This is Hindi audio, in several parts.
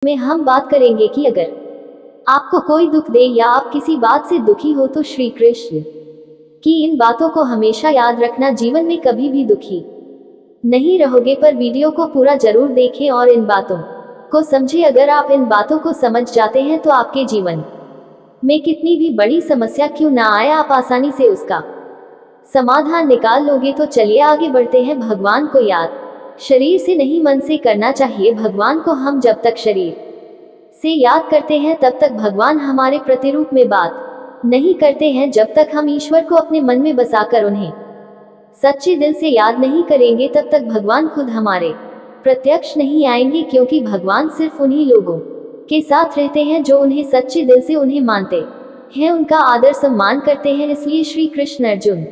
में हम बात करेंगे कि अगर आपको कोई दुख दे या आप किसी बात से दुखी हो तो श्री कृष्ण की इन बातों को हमेशा याद रखना, जीवन में कभी भी दुखी नहीं रहोगे। पर वीडियो को पूरा जरूर देखें और इन बातों को समझें। अगर आप इन बातों को समझ जाते हैं तो आपके जीवन में कितनी भी बड़ी समस्या क्यों ना आए, आप आसानी से उसका समाधान निकाल लोगे। तो चलिए आगे बढ़ते हैं। भगवान को याद शरीर से नहीं मन से करना चाहिए। भगवान को हम जब तक शरीर से याद करते हैं तब तक भगवान हमारे प्रतिरूप में बात नहीं करते हैं। जब तक हम ईश्वर को अपने मन में बसाकर उन्हें सच्चे दिल से याद नहीं करेंगे तब तक भगवान खुद हमारे प्रत्यक्ष नहीं आएंगे, क्योंकि भगवान सिर्फ उन्हीं लोगों के साथ रहते हैं जो उन्हें सच्चे दिल से उन्हें मानते हैं, उनका आदर सम्मान करते हैं। इसलिए श्री कृष्ण अर्जुन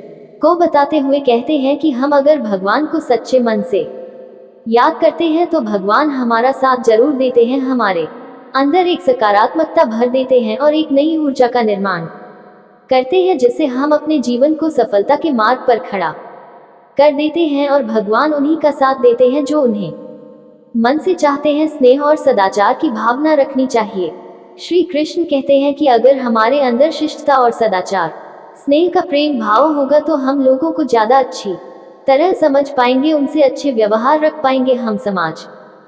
को बताते हुए कहते हैं कि हम अगर भगवान को सच्चे मन से याद करते हैं तो भगवान हमारा साथ जरूर देते हैं, हमारे अंदर एक सकारात्मकता भर देते हैं और एक नई ऊर्जा का निर्माण करते हैं, जिससे हम अपने जीवन को सफलता के मार्ग पर खड़ा कर देते हैं। और भगवान उन्हीं का साथ देते हैं जो उन्हें मन से चाहते हैं। स्नेह और सदाचार की भावना रखनी चाहिए। श्री कृष्ण कहते हैं कि अगर हमारे अंदर शिष्टता और सदाचार, स्नेह का प्रेम भाव होगा तो हम लोगों को ज्यादा अच्छी तरह समझ पाएंगे, उनसे अच्छे व्यवहार रख पाएंगे, हम समाज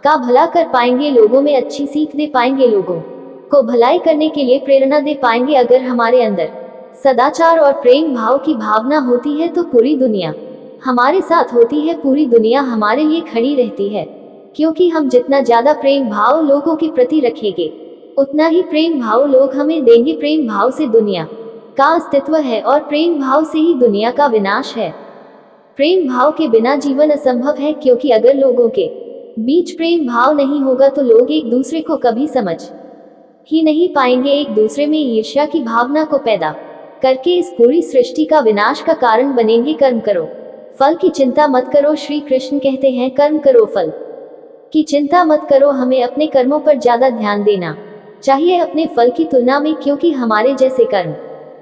का भला कर पाएंगे, लोगों में अच्छी सीख दे पाएंगे, लोगों को भलाई करने के लिए प्रेरणा दे पाएंगे। अगर हमारे अंदर सदाचार और प्रेम भाव की भावना होती है तो पूरी दुनिया हमारे साथ होती है, पूरी दुनिया हमारे लिए खड़ी रहती है, क्योंकि हम जितना ज्यादा प्रेम भाव लोगों के प्रति रखेंगे उतना ही प्रेम भाव लोग हमें देंगे। प्रेम भाव से दुनिया का अस्तित्व है और प्रेम भाव से ही दुनिया का विनाश है। प्रेम भाव के बिना जीवन असंभव है, क्योंकि अगर लोगों के बीच प्रेम भाव नहीं होगा तो लोग एक दूसरे को कभी समझ ही नहीं पाएंगे, एक दूसरे में ईर्ष्या की भावना को पैदा करके इस पूरी सृष्टि का विनाश का कारण बनेंगे। कर्म करो, फल की चिंता मत करो। श्री कृष्ण कहते हैं कर्म करो, फल की चिंता मत करो। हमें अपने कर्मों पर ज्यादा ध्यान देना चाहिए अपने फल की तुलना में, क्योंकि हमारे जैसे कर्म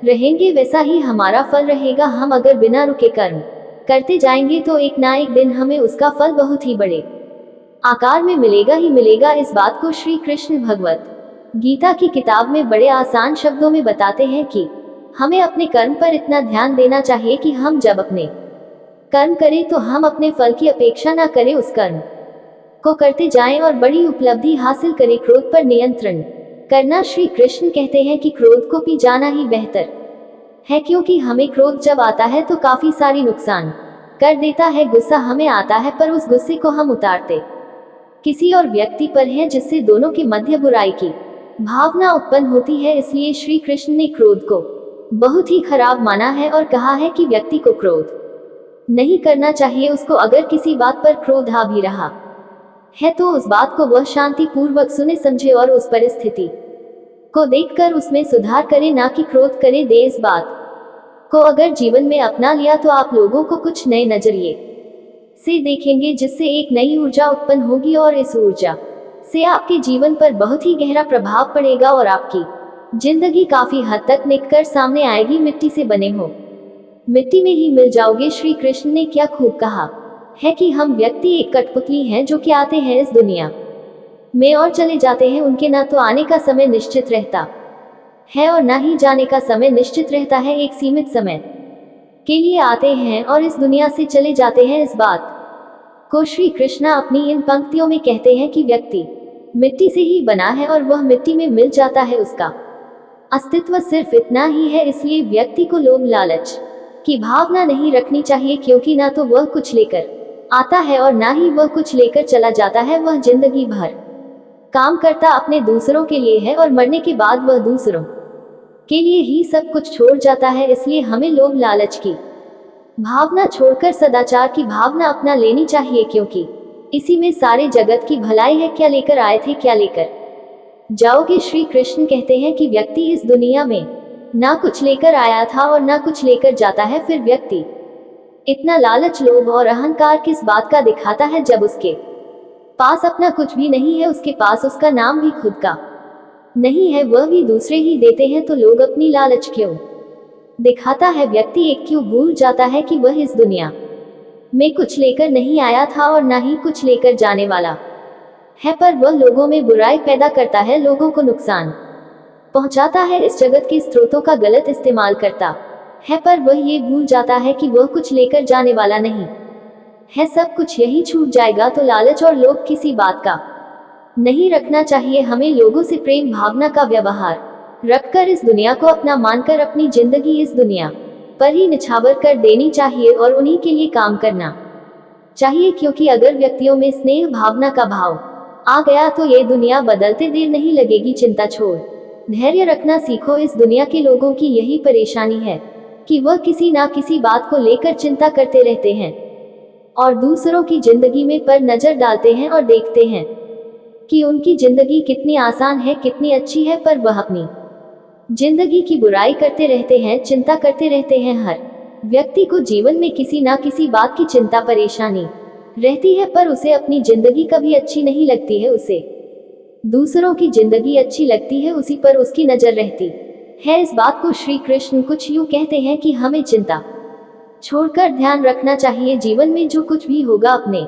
रहेंगे वैसा ही हमारा फल रहेगा। हम अगर बिना रुके कर्म करते जाएंगे तो एक ना एक दिन हमें उसका फल बहुत ही बड़े आकार में मिलेगा ही मिलेगा। इस बात को श्री कृष्ण भगवत गीता की किताब में बड़े आसान शब्दों में बताते हैं कि हमें अपने कर्म पर इतना ध्यान देना चाहिए कि हम जब अपने कर्म करें तो हम अपने फल की अपेक्षा ना करें, उस कर्म को करते जाएं और बड़ी उपलब्धि हासिल करें। क्रोध पर नियंत्रण करना। श्री कृष्ण कहते हैं कि क्रोध को पी जाना ही बेहतर है, क्योंकि हमें क्रोध जब आता है तो काफी सारी नुकसान कर देता है। गुस्सा हमें आता है पर उस गुस्से को हम उतारते किसी और व्यक्ति पर हैं, जिससे दोनों के मध्य बुराई की भावना उत्पन्न होती है। इसलिए श्री कृष्ण ने क्रोध को बहुत ही खराब माना है और कहा है कि व्यक्ति को क्रोध नहीं करना चाहिए। उसको अगर किसी बात पर क्रोध आ भी रहा है तो उस बात को वह शांति पूर्वक सुने समझे और उस परिस्थिति को देखकर उसमें सुधार करे, ना कि क्रोध करे दे। इस बात को अगर जीवन में अपना लिया तो आप लोगों को कुछ नए नजरिए से देखेंगे, जिससे एक नई ऊर्जा उत्पन्न होगी और इस ऊर्जा से आपके जीवन पर बहुत ही गहरा प्रभाव पड़ेगा और आपकी जिंदगी काफी हद तक निखर सामने आएगी। मिट्टी से बने हो मिट्टी में ही मिल जाओगे। श्री कृष्ण ने क्या खूब कहा है कि हम व्यक्ति एक कठपुतली हैं जो कि आते हैं इस दुनिया में और चले जाते हैं। उनके ना तो आने का समय निश्चित रहता है और ना ही जाने का समय निश्चित रहता है। एक सीमित समय के लिए आते हैं और इस दुनिया से चले जाते हैं। इस बात को श्री कृष्णा अपनी इन पंक्तियों में कहते हैं कि व्यक्ति मिट्टी से ही बना है और वह मिट्टी में मिल जाता है, उसका अस्तित्व सिर्फ इतना ही है। इसलिए व्यक्ति को लोभ लालच की भावना नहीं रखनी चाहिए, क्योंकि ना तो वह कुछ लेकर आता है और ना ही वह कुछ लेकर चला जाता है। वह जिंदगी भर काम करता अपने दूसरों के लिए है और मरने के बाद वह दूसरों के लिए ही सब कुछ छोड़ जाता है। इसलिए हमें लोभ लालच की भावना छोड़कर सदाचार की भावना अपना लेनी चाहिए, क्योंकि इसी में सारे जगत की भलाई है। क्या लेकर आए थे क्या लेकर जाओगे। श्री कृष्ण कहते हैं कि व्यक्ति इस दुनिया में ना कुछ लेकर आया था और ना कुछ लेकर जाता है। फिर व्यक्ति इतना लालच, लोभ और अहंकार किस बात का दिखाता है जब उसके पास अपना कुछ भी नहीं है, उसके पास उसका नाम भी खुद का नहीं है, वह भी दूसरे ही देते हैं। तो लोग अपनी लालच क्यों दिखाता है। व्यक्ति एक क्यों भूल जाता है कि वह इस दुनिया में कुछ लेकर नहीं आया था और ना ही कुछ लेकर जाने वाला है, पर वह लोगों में बुराई पैदा करता है, लोगों को नुकसान पहुंचाता है, इस जगत के स्रोतों का गलत इस्तेमाल करता है, पर वह ये भूल जाता है कि वह कुछ लेकर जाने वाला नहीं है, सब कुछ यही छूट जाएगा। तो लालच और लोभ किसी बात का नहीं रखना चाहिए। हमें लोगों से प्रेम भावना का व्यवहार रखकर इस दुनिया को अपना मानकर अपनी जिंदगी इस दुनिया पर ही निछावर कर देनी चाहिए और उन्हीं के लिए काम करना चाहिए, क्योंकि अगर व्यक्तियों में स्नेह भावना का भाव आ गया तो ये दुनिया बदलते देर नहीं लगेगी। चिंता छोड़ धैर्य रखना सीखो। इस दुनिया के लोगों की यही परेशानी है कि वह किसी ना किसी बात को लेकर चिंता करते रहते हैं और दूसरों की जिंदगी में पर नजर डालते हैं और देखते हैं कि उनकी जिंदगी कितनी आसान है, कितनी अच्छी है, पर वह अपनी जिंदगी की बुराई करते रहते हैं, चिंता करते रहते हैं। हर व्यक्ति को जीवन में किसी ना किसी बात की चिंता परेशानी रहती है, पर उसे अपनी जिंदगी कभी अच्छी नहीं लगती है, उसे दूसरों की जिंदगी अच्छी लगती है, उसी पर उसकी नजर रहती है। इस बात को श्री कृष्ण कुछ यूं कहते हैं कि हमें चिंता छोड़कर ध्यान रखना चाहिए। जीवन में जो कुछ भी होगा अपने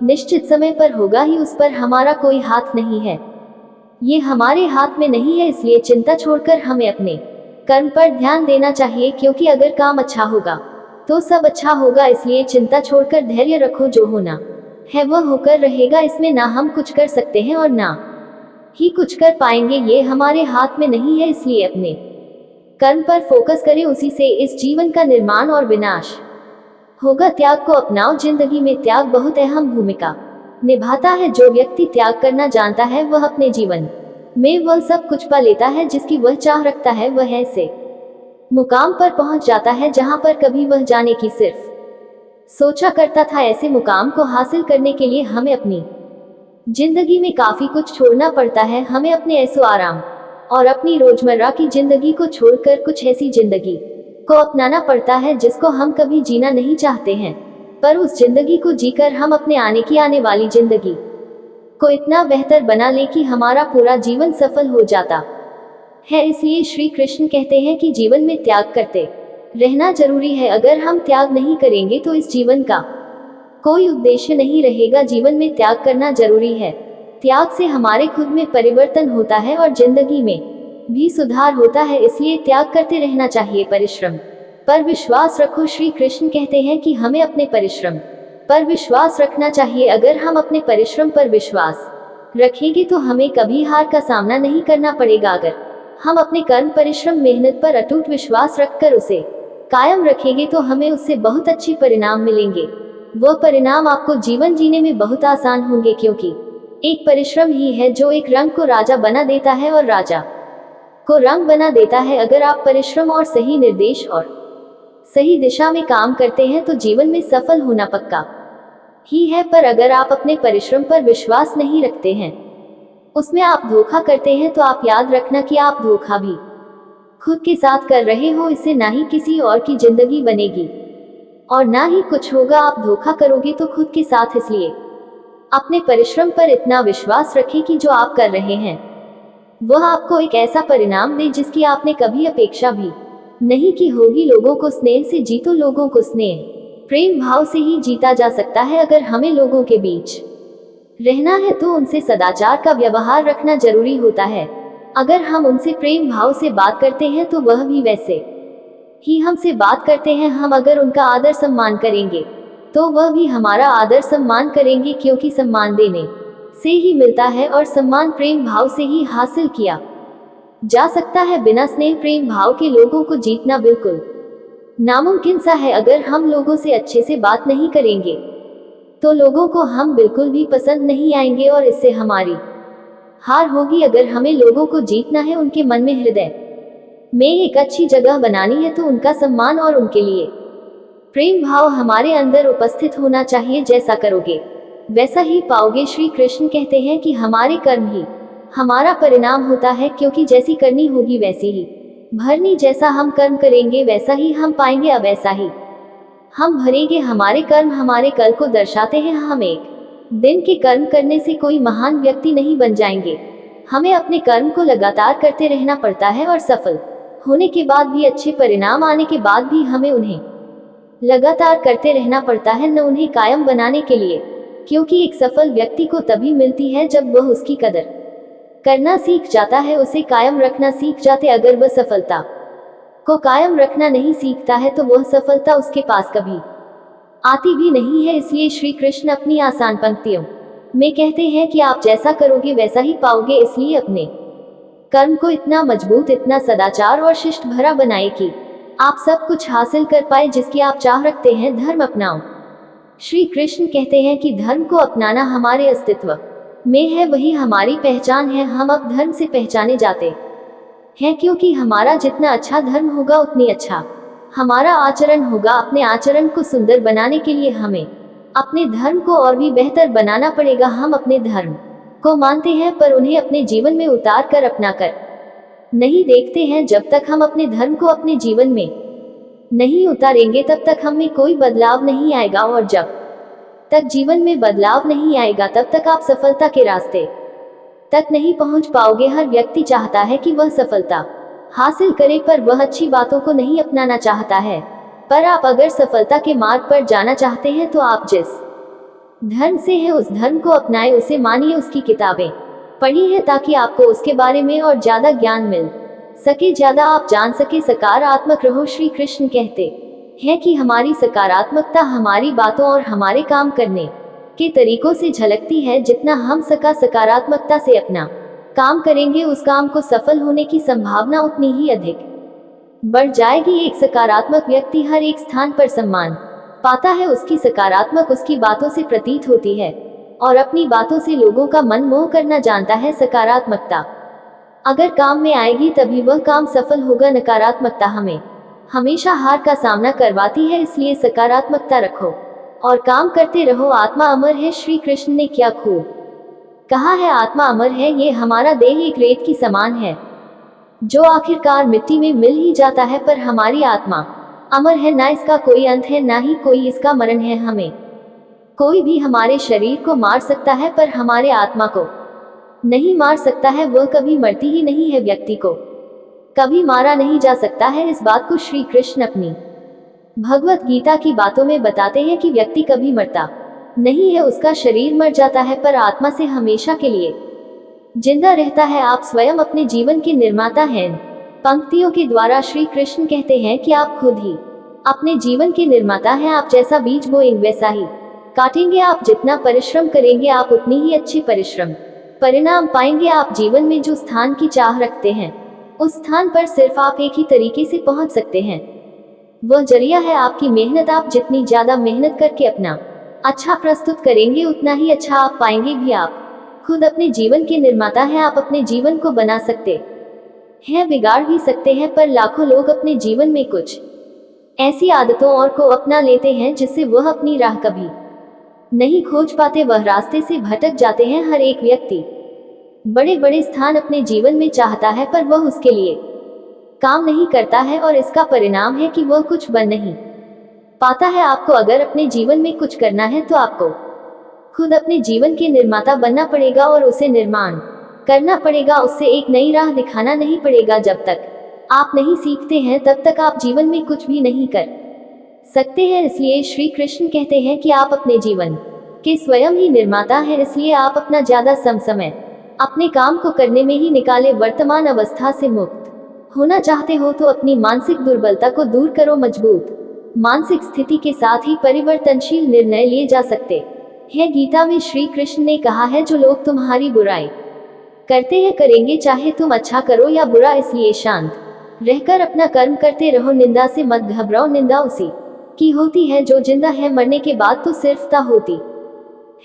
निश्चित समय पर होगा ही, उस पर हमारा कोई हाथ नहीं है, ये हमारे हाथ में नहीं है। इसलिए चिंता छोड़कर हमें अपने कर्म पर ध्यान देना चाहिए, क्योंकि अगर काम अच्छा होगा तो सब अच्छा होगा। इसलिए चिंता छोड़कर धैर्य रखो, जो होना है वह होकर रहेगा। इसमें ना हम कुछ कर सकते हैं और ना ही कुछ कर पाएंगे, ये हमारे हाथ में नहीं है। इसलिए अपने कर्म पर फोकस करें, उसी से इस जीवन का निर्माण और विनाश होगा। त्याग को अपनाओ। जिंदगी में त्याग बहुत अहम भूमिका निभाता है। जो व्यक्ति त्याग करना जानता है वह अपने जीवन में वह सब कुछ पा लेता है जिसकी वह चाह रखता है। वह ऐसे मुकाम पर पहुंच जाता है जहां पर कभी वह जाने की सिर्फ सोचा करता था। ऐसे मुकाम को हासिल करने के लिए हमें अपनी जिंदगी में काफी कुछ छोड़ना पड़ता है। हमें अपने ऐसो आराम और अपनी रोजमर्रा की जिंदगी को छोड़कर कुछ ऐसी जिंदगी को अपनाना पड़ता है जिसको हम कभी जीना नहीं चाहते हैं, पर उस जिंदगी को जीकर हम अपने आने वाली जिंदगी को इतना बेहतर बना ले कि हमारा पूरा जीवन सफल हो जाता है। इसलिए श्री कृष्ण कहते हैं कि जीवन में त्याग करते रहना जरूरी है। अगर हम त्याग नहीं करेंगे तो इस जीवन का कोई उद्देश्य नहीं रहेगा। जीवन में त्याग करना जरूरी है। त्याग से हमारे खुद में परिवर्तन होता है और जिंदगी में भी सुधार होता है। इसलिए त्याग करते रहना चाहिए। परिश्रम पर विश्वास रखो। श्री कृष्ण कहते हैं कि हमें अपने परिश्रम पर विश्वास रखना चाहिए। अगर हम अपने परिश्रम पर विश्वास रखेंगे तो हमें कभी हार का सामना नहीं करना पड़ेगा। अगर हम अपने कर्म परिश्रम मेहनत पर अटूट विश्वास रखकर उसे कायम रखेंगे तो हमें उससे बहुत अच्छे परिणाम मिलेंगे। वह परिणाम आपको जीवन जीने में बहुत आसान होंगे, क्योंकि एक परिश्रम ही है जो एक रंग को राजा बना देता है और राजा को रंग बना देता है। अगर आप परिश्रम और सही निर्देश और सही दिशा में काम करते हैं तो जीवन में सफल होना पक्का ही है। पर अगर आप अपने परिश्रम पर विश्वास नहीं रखते हैं, उसमें आप धोखा करते हैं, तो आप याद रखना कि आप धोखा भी खुद के साथ कर रहे हो। इससे ना ही किसी और की जिंदगी बनेगी और ना ही कुछ होगा। आप धोखा करोगे तो खुद के साथ। इसलिए अपने परिश्रम पर इतना विश्वास रखें कि जो आप कर रहे हैं वह आपको एक ऐसा परिणाम दे जिसकी आपने कभी अपेक्षा भी नहीं की होगी। लोगों को स्नेह से जीतो। लोगों को स्नेह प्रेम भाव से ही जीता जा सकता है। अगर हमें लोगों के बीच रहना है तो उनसे सदाचार का व्यवहार रखना जरूरी होता है। अगर हम उनसे प्रेम भाव से बात करते हैं तो वह भी वैसे ही हमसे बात करते हैं। हम अगर उनका आदर सम्मान करेंगे तो वह भी हमारा आदर सम्मान करेंगे, क्योंकि सम्मान देने से ही मिलता है और सम्मान प्रेम भाव से ही हासिल किया जा सकता है। बिना स्नेह प्रेम भाव के लोगों को जीतना बिल्कुल नामुमकिन सा है। अगर हम लोगों से अच्छे से बात नहीं करेंगे तो लोगों को हम बिल्कुल भी पसंद नहीं आएंगे और इससे हमारी हार होगी। अगर हमें लोगों को जीतना है, उनके मन में हृदय में एक अच्छी जगह बनानी है, तो उनका सम्मान और उनके लिए प्रेम भाव हमारे अंदर उपस्थित होना चाहिए। जैसा करोगे वैसा ही पाओगे। श्री कृष्ण कहते हैं कि हमारे कर्म ही हमारा परिणाम होता है, क्योंकि जैसी करनी होगी वैसी ही भरनी। जैसा हम कर्म करेंगे वैसा ही हम पाएंगे। अब ऐसा ही हम भरेंगे। हमारे कर्म हमारे कल को दर्शाते हैं। हम एक दिन के कर्म करने से कोई महान व्यक्ति नहीं बन जाएंगे। हमें अपने कर्म को लगातार करते रहना पड़ता है और सफल होने के बाद भी, अच्छे परिणाम आने के बाद भी हमें उन्हें लगातार करते रहना पड़ता है। न उन्हें कायम बनाने के लिए क्योंकि एक सफल व्यक्ति को तभी मिलती है जब वह उसकी कदर करना सीख जाता है, उसे कायम रखना सीख जाते। अगर वह सफलता को कायम रखना नहीं सीखता है तो वह सफलता उसके पास कभी आती भी नहीं है। इसलिए श्री कृष्ण अपनी आसान पंक्तियों में कहते हैं कि आप जैसा करोगे वैसा ही पाओगे। इसलिए अपने कर्म को इतना मजबूत, इतना सदाचार और शिष्ट भरा बनाए कि आप सब कुछ हासिल कर पाए जिसकी आप चाह रखते हैं। धर्म अपनाओ। श्री कृष्ण कहते हैं कि धर्म को अपनाना हमारे अस्तित्व में है, वही हमारी पहचान है। हम अब धर्म से पहचाने जाते हैं क्योंकि हमारा जितना अच्छा धर्म होगा उतनी अच्छा हमारा आचरण होगा। अपने आचरण को सुंदर बनाने के लिए हमें अपने धर्म को और भी बेहतर बनाना पड़ेगा। हम अपने धर्म को मानते हैं पर उन्हें अपने जीवन में उतार कर अपना कर नहीं देखते हैं। जब तक हम अपने धर्म को अपने जीवन में नहीं उतारेंगे तब तक हम में कोई बदलाव नहीं आएगा, और जब तक जीवन में बदलाव नहीं आएगा तब तक आप सफलता के रास्ते तक नहीं पहुंच पाओगे। हर व्यक्ति चाहता है कि वह सफलता हासिल करे पर वह अच्छी बातों को नहीं अपनाना चाहता है। पर आप अगर सफलता के मार्ग पर जाना चाहते हैं तो आप जिस धर्म से है उस धर्म को अपनाएं, उसे मानिए, उसकी किताबें पढ़ी है ताकि आपको उसके बारे में और ज्यादा ज्ञान मिल सके, ज्यादा आप जान सके। सकारात्मक रहो। श्री कृष्ण कहते हैं कि हमारी सकारात्मकता हमारी बातों और हमारे काम करने के तरीकों से झलकती है। जितना हम सकारात्मकता से अपना काम करेंगे उस काम को सफल होने की संभावना उतनी ही अधिक बढ़ जाएगी। एक सकारात्मक व्यक्ति हर एक स्थान पर सम्मान पाता है। उसकी सकारात्मक उसकी बातों से प्रतीत होती है और अपनी बातों से लोगों का मन मोह करना जानता है। सकारात्मकता अगर काम में आएगी तभी वह काम सफल होगा। नकारात्मकता हमें हमेशा हार का सामना करवाती है। इसलिए सकारात्मकता रखो और काम करते रहो। आत्मा अमर है। श्री कृष्ण ने क्या खूब कहा है, आत्मा अमर है। ये हमारा देह एक रेत की समान है जो आखिरकार मिट्टी में मिल ही जाता है, पर हमारी आत्मा अमर है। ना इसका कोई अंत है ना ही कोई इसका मरण है। हमें कोई भी हमारे शरीर को मार सकता है पर हमारे आत्मा को नहीं मार सकता है। वह कभी मरती ही नहीं है। व्यक्ति को कभी मारा नहीं जा सकता है। इस बात को श्री कृष्ण अपनी भगवत गीता की बातों में बताते हैं कि व्यक्ति कभी मरता नहीं है, उसका शरीर मर जाता है पर आत्मा से हमेशा के लिए जिंदा रहता है। आप स्वयं अपने जीवन के निर्माता हैं। पंक्तियों के द्वारा श्री कृष्ण कहते हैं कि आप खुद ही अपने जीवन के निर्माता हैं। आप जैसा बीज बोएंगे वैसा ही काटेंगे। आप जितना परिश्रम करेंगे आप उतनी ही अच्छे परिणाम पाएंगे। आप जीवन में जो स्थान की चाह रखते हैं उस स्थान पर सिर्फ आप एक ही तरीके से पहुंच सकते हैं, वह जरिया है आपकी मेहनत। आप जितनी ज्यादा मेहनत करके अपना अच्छा प्रस्तुत करेंगे उतना ही अच्छा आप पाएंगे भी। आप खुद अपने जीवन के निर्माता हैं। आप अपने जीवन को बना सकते हैं, बिगाड़ भी सकते हैं, पर लाखों लोग अपने जीवन में कुछ ऐसी आदतों और को अपना लेते हैं जिससे वह अपनी राह कभी नहीं खोज पाते, वह रास्ते से भटक जाते हैं। हर एक व्यक्ति बड़े बड़े स्थान अपने जीवन में चाहता है पर वह उसके लिए काम नहीं करता है और इसका परिणाम है कि वह कुछ बन नहीं पाता है। आपको अगर अपने जीवन में कुछ करना है तो आपको खुद अपने जीवन के निर्माता बनना पड़ेगा और उसे निर्माण करना पड़ेगा। उससे एक नई राह दिखाना नहीं पड़ेगा। जब तक आप नहीं सीखते हैं तब तक आप जीवन में कुछ भी नहीं कर सकते हैं। इसलिए श्री कृष्ण कहते हैं कि आप अपने जीवन के स्वयं ही निर्माता हैं। इसलिए आप अपना ज्यादा समय अपने काम को करने में ही निकाले। वर्तमान अवस्था से मुक्त होना चाहते हो तो अपनी मानसिक दुर्बलता को दूर करो। मजबूत मानसिक स्थिति के साथ ही परिवर्तनशील निर्णय लिए जा सकते हैं। गीता में श्री कृष्ण ने कहा है, जो लोग तुम्हारी बुराई करते हैं करेंगे, चाहे तुम अच्छा करो या बुरा। इसलिए शांत रहकर अपना कर्म करते रहो। निंदा से मत घबराओ। निंदा उसी की होती है जो जिंदा है। मरने के बाद तो सिर्फ ता होती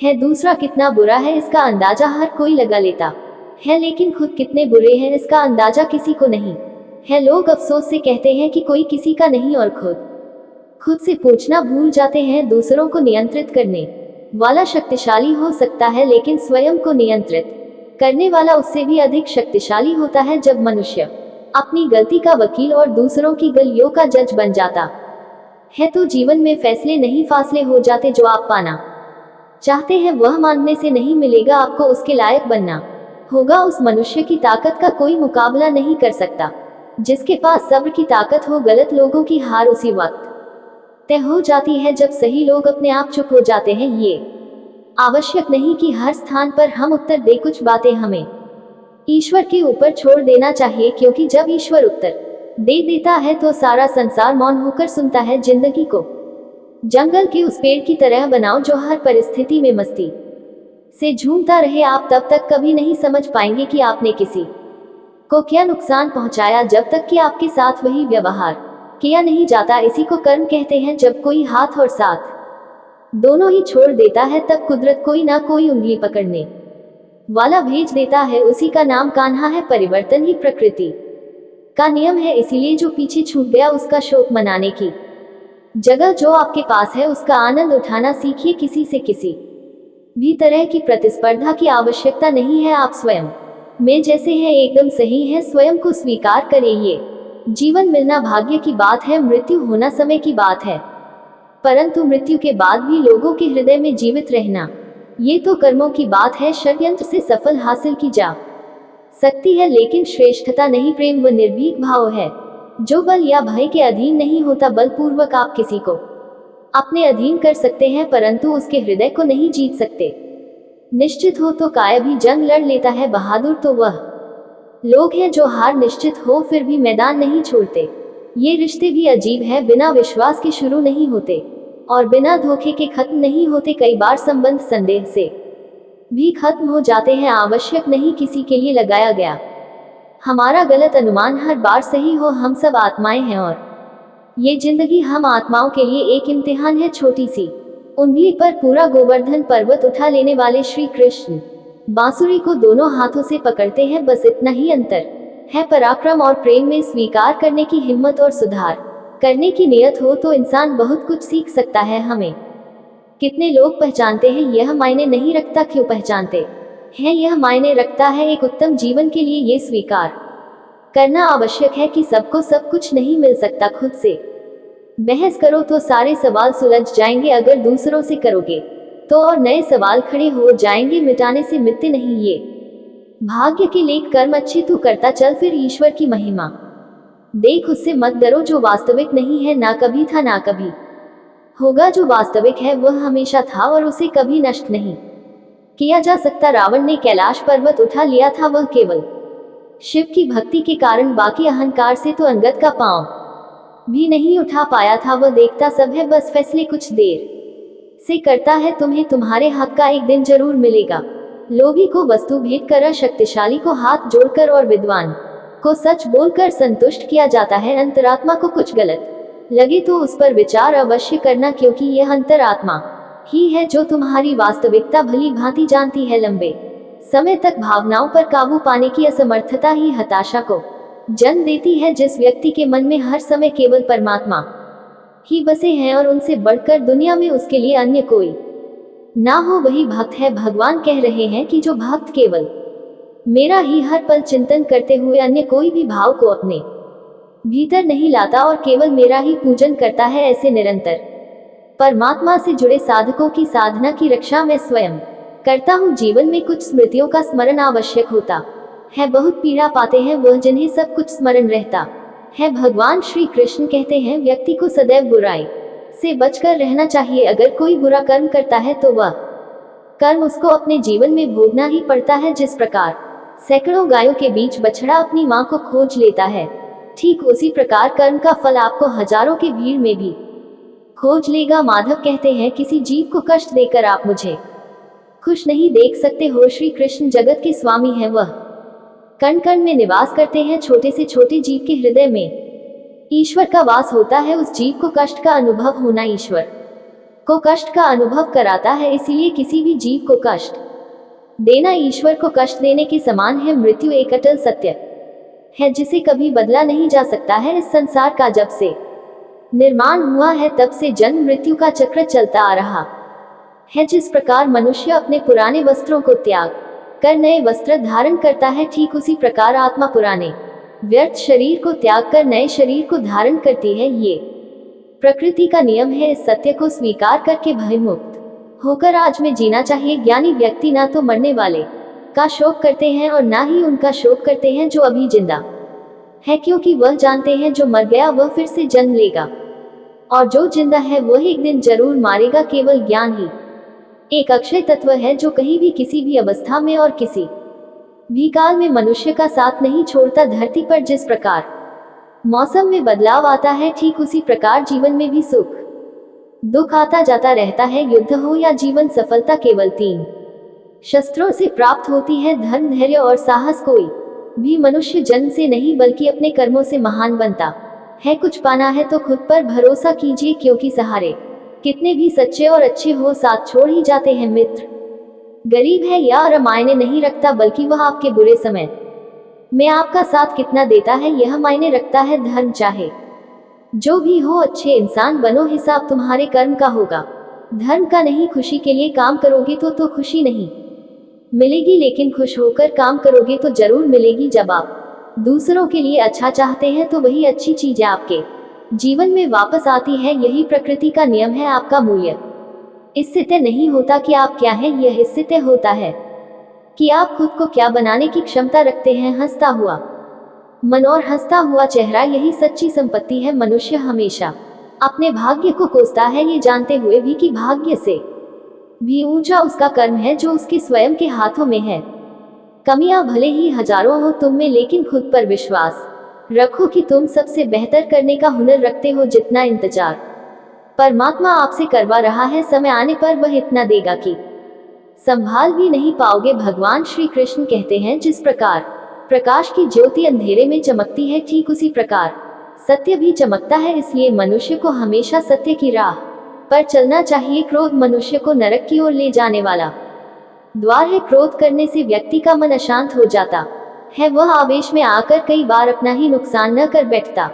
है। दूसरा कितना बुरा है इसका अंदाजा हर कोई लगा लेता है, लेकिन खुद कितने बुरे हैं इसका अंदाजा किसी को नहीं है। लोग अफसोस से कहते हैं कि कोई किसी का नहीं और खुद से पूछना भूल जाते हैं। दूसरों को नियंत्रित करने वाला शक्तिशाली हो सकता है, लेकिन स्वयं को नियंत्रित करने वाला उससे भी अधिक शक्तिशाली होता है। जब मनुष्य अपनी गलती का वकील और दूसरों की गलतियों का जज बन जाता है तो जीवन में फैसले नहीं फासले हो जाते। जो आप पाना चाहते हैं वह मांगने से नहीं मिलेगा, आपको उसके लायक बनना होगा। उस मनुष्य की ताकत का कोई मुकाबला नहीं कर सकता जिसके पास सब्र की ताकत हो। गलत लोगों की हार उसी वक्त तय हो जाती है जब सही लोग अपने आप चुप हो जाते हैं। ये आवश्यक नहीं कि हर स्थान पर हम उत्तर दे, कुछ बातें हमें ईश्वर के ऊपर छोड़ देना चाहिए, क्योंकि जब ईश्वर उत्तर दे देता है तो सारा संसार मौन होकर सुनता है। जिंदगी को जंगल के उस पेड़ की तरह बनाओ जो हर परिस्थिति में मस्ती से झूमता रहे। आप तब तक कभी नहीं समझ पाएंगे कि आपने किसी को क्या नुकसान पहुंचाया, जब तक कि आपके साथ वही व्यवहार किया नहीं जाता। इसी को कर्म कहते हैं। जब कोई हाथ और साथ दोनों ही छोड़ देता है, तब कुदरत कोई ना कोई उंगली पकड़ने वाला भेज देता है। उसी का नाम कान्हा है। परिवर्तन ही प्रकृति का नियम है। इसीलिए जो पीछे छूट गया उसका शोक मनाने की जगह जो आपके पास है उसका आनंद उठाना सीखिए। किसी से किसी भी तरह की प्रतिस्पर्धा की आवश्यकता नहीं है। आप स्वयं में जैसे हैं एकदम सही है। स्वयं को स्वीकार करें। ये जीवन मिलना भाग्य की बात है, मृत्यु होना समय की बात है। परंतु मृत्यु के बाद भी लोगों के हृदय में जीवित रहना, ये तो कर्मों की बात है। षड्यंत्र से सफल हासिल की जा सकती है, लेकिन श्रेष्ठता नहीं, प्रेम व निर्भीक भाव है जो बल या भय के अधीन नहीं होता। बलपूर्वक आप किसी को अपने अधीन कर सकते हैं, परंतु उसके हृदय को नहीं जीत सकते। निश्चित हो तो काय भी जंग लड़ लेता है, बहादुर तो वह लोग हैं जो हार निश्चित हो फिर भी मैदान नहीं छोड़ते। ये रिश्ते भी अजीब है, बिना विश्वास के शुरू नहीं होते और बिना धोखे के खत्म नहीं होते। कई बार संबंध संदेह से भी खत्म हो जाते हैं। आवश्यक नहीं किसी के लिए लगाया गया हमारा गलत अनुमान हर बार सही हो। हम सब आत्माएं हैं और ये जिंदगी हम आत्माओं के लिए एक इम्तिहान है। छोटी सी उंगली पर पूरा गोवर्धन पर्वत उठा लेने वाले श्री कृष्ण बांसुरी को दोनों हाथों से पकड़ते हैं। बस इतना ही अंतर है। पराक्रम और प्रेम में स्वीकार करने की हिम्मत और सुधार करने की नियत हो तो इंसान बहुत कुछ सीख सकता है। हमें कितने लोग पहचानते हैं यह मायने नहीं रखता, क्यों पहचानते हैं यह मायने रखता है। एक उत्तम जीवन के लिए ये स्वीकार करना आवश्यक है कि सबको सब कुछ नहीं मिल सकता। खुद से बहस करो तो सारे सवाल सुलझ जाएंगे, अगर दूसरों से करोगे तो और नए सवाल खड़े हो जाएंगे। मिटाने से मिटते नहीं ये भाग्य के लेख। कर्म अच्छे तू करता चल, फिर ईश्वर की महिमा देख, उससे मत डरो जो वास्तविक नहीं है। ना कभी था ना कभी होगा, जो वास्तविक है वह हमेशा था और उसे कभी नष्ट नहीं किया जा सकता। रावण ने कैलाश पर्वत उठा लिया था, वह केवल शिव की भक्ति के कारण, बाकी अहंकार से तो अंगद का पांव भी नहीं उठा पाया था। वह देखता सब है, बस फैसले कुछ देर से करता है। तुम्हें तुम्हारे हक का एक दिन जरूर मिलेगा। लोभी को वस्तु भेंट कर, शक्तिशाली को हाथ जोड़कर और विद्वान को सच बोलकर संतुष्ट किया जाता है। अंतरात्मा को कुछ गलत लगे तो उस पर विचार अवश्य करना, क्योंकि यह अंतरात्मा ही है जो तुम्हारी वास्तविकता भली भांति जानती है। लंबे समय तक भावनाओं पर काबू पाने की असमर्थता ही हताशा को जन्म देती है। जिस व्यक्ति के मन में हर समय केवल परमात्मा ही बसे हैं और उनसे बढ़कर दुनिया में उसके लिए अन्य कोई ना हो, वही भक्त है। भगवान कह रहे हैं कि जो भक्त केवल मेरा ही हर पल चिंतन करते हुए अन्य कोई भी भाव को अपने भीतर नहीं लाता और केवल मेरा ही पूजन करता है, ऐसे निरंतर परमात्मा से जुड़े साधकों की साधना की रक्षा मैं स्वयं करता हूँ। जीवन में कुछ स्मृतियों का स्मरण आवश्यक होता है। बहुत पीड़ा पाते हैं वह जिन्हें सब कुछ स्मरण रहता है। भगवान श्री कृष्ण कहते हैं व्यक्ति को सदैव बुराई से बचकर रहना चाहिए। अगर कोई बुरा कर्म करता है तो वह कर्म उसको अपने जीवन में भोगना ही पड़ता है। जिस प्रकार सैकड़ों गायों के बीच बछड़ा अपनी मां को खोज लेता है, ठीक उसी प्रकार कर्म का फल आपको हजारों की भीड़ में भी खोज लेगा। माधव कहते हैं किसी जीव को कष्ट देकर आप मुझे खुश नहीं देख सकते हो। श्री कृष्ण जगत के स्वामी हैं, वह कण कण में निवास करते हैं। छोटे से छोटे जीव के हृदय में ईश्वर का वास होता है। उस जीव को कष्ट का अनुभव होना ईश्वर को कष्ट का अनुभव कराता है। इसीलिए किसी भी जीव को कष्ट देना ईश्वर को कष्ट देने के समान है। मृत्यु एक अटल सत्य है जिसे कभी बदला नहीं जा सकता है। इस संसार का जब से निर्माण हुआ है तब से जन्म मृत्यु का चक्र चलता आ रहा है। जिस प्रकार मनुष्य अपने पुराने वस्त्रों को त्याग कर नए वस्त्र धारण करता है, ठीक उसी प्रकार आत्मा पुराने व्यर्थ शरीर को त्याग कर नए शरीर को धारण करती है। ये प्रकृति का नियम है। इस सत्य को स्वीकार करके भयमुक्त होकर आज में जीना चाहिए। ज्ञानी व्यक्ति ना तो मरने वाले का शोक करते हैं और ना ही उनका शोक करते हैं जो अभी जिंदा है, क्योंकि वह जानते हैं जो मर गया वह फिर से जन्म लेगा और जो जिंदा है वह एक दिन जरूर मारेगा। केवल ज्ञान ही एक अक्षय तत्व है जो कहीं भी किसी भी अवस्था में और किसी भी काल में मनुष्य का साथ नहीं छोड़ता। धरती पर जिस प्रकार मौसम में बदलाव आता है, ठीक उसी प्रकार जीवन में भी सुख दुख आता जाता रहता है। युद्ध हो या जीवन सफलता केवल 3 शस्त्रों से प्राप्त होती है, धर्म, धैर्य और साहस। कोई भी मनुष्य जन्म से नहीं बल्कि अपने कर्मों से महान बनता है। कुछ पाना है तो खुद पर भरोसा कीजिए, क्योंकि सहारे कितने भी सच्चे और अच्छे हो, साथ छोड़ ही जाते हैं। मित्र गरीब है या मायने नहीं रखता, बल्कि वह आपके बुरे समय में आपका साथ कितना देता है यह मायने रखता है। धर्म चाहे जो भी हो, अच्छे इंसान बनो, हिसाब तुम्हारे कर्म का होगा, धर्म का नहीं। खुशी के लिए काम करोगे तो खुशी नहीं मिलेगी, लेकिन खुश होकर काम करोगे तो जरूर मिलेगी। जब आप दूसरों के लिए अच्छा चाहते हैं तो वही अच्छी चीजें आपके जीवन में वापस आती है। यही प्रकृति का नियम है। आपका मूल्य इससे तय नहीं होता कि आप क्या हैं, यह इससे तय होता है कि आप खुद को क्या बनाने की क्षमता रखते हैं। हंसता हुआ मन और हंसता हुआ चेहरा, यही सच्ची संपत्ति है। मनुष्य हमेशा अपने भाग्य को कोसता है, ये जानते हुए भी कि भाग्य से भी ऊंचा उसका कर्म है जो उसके स्वयं के हाथों में है। कमियां भले ही हजारों हो तुम में, लेकिन खुद पर विश्वास रखो कि तुम सबसे बेहतर करने का हुनर रखते हो। जितना इंतजार परमात्मा आपसे करवा रहा है, समय आने पर वह इतना देगा कि संभाल भी नहीं पाओगे। भगवान श्री कृष्ण कहते हैं, जिस प्रकार प्रकाश की ज्योति अंधेरे में चमकती है, ठीक उसी प्रकार सत्य भी चमकता है। इसलिए मनुष्य को हमेशा सत्य की राह पर चलना चाहिए। क्रोध मनुष्य को नरक की ओर ले जाने वाला द्वार है। क्रोध करने से व्यक्ति का मन अशांत हो जाता है, वह आवेश में आकर कई बार अपना ही नुकसान न कर बैठता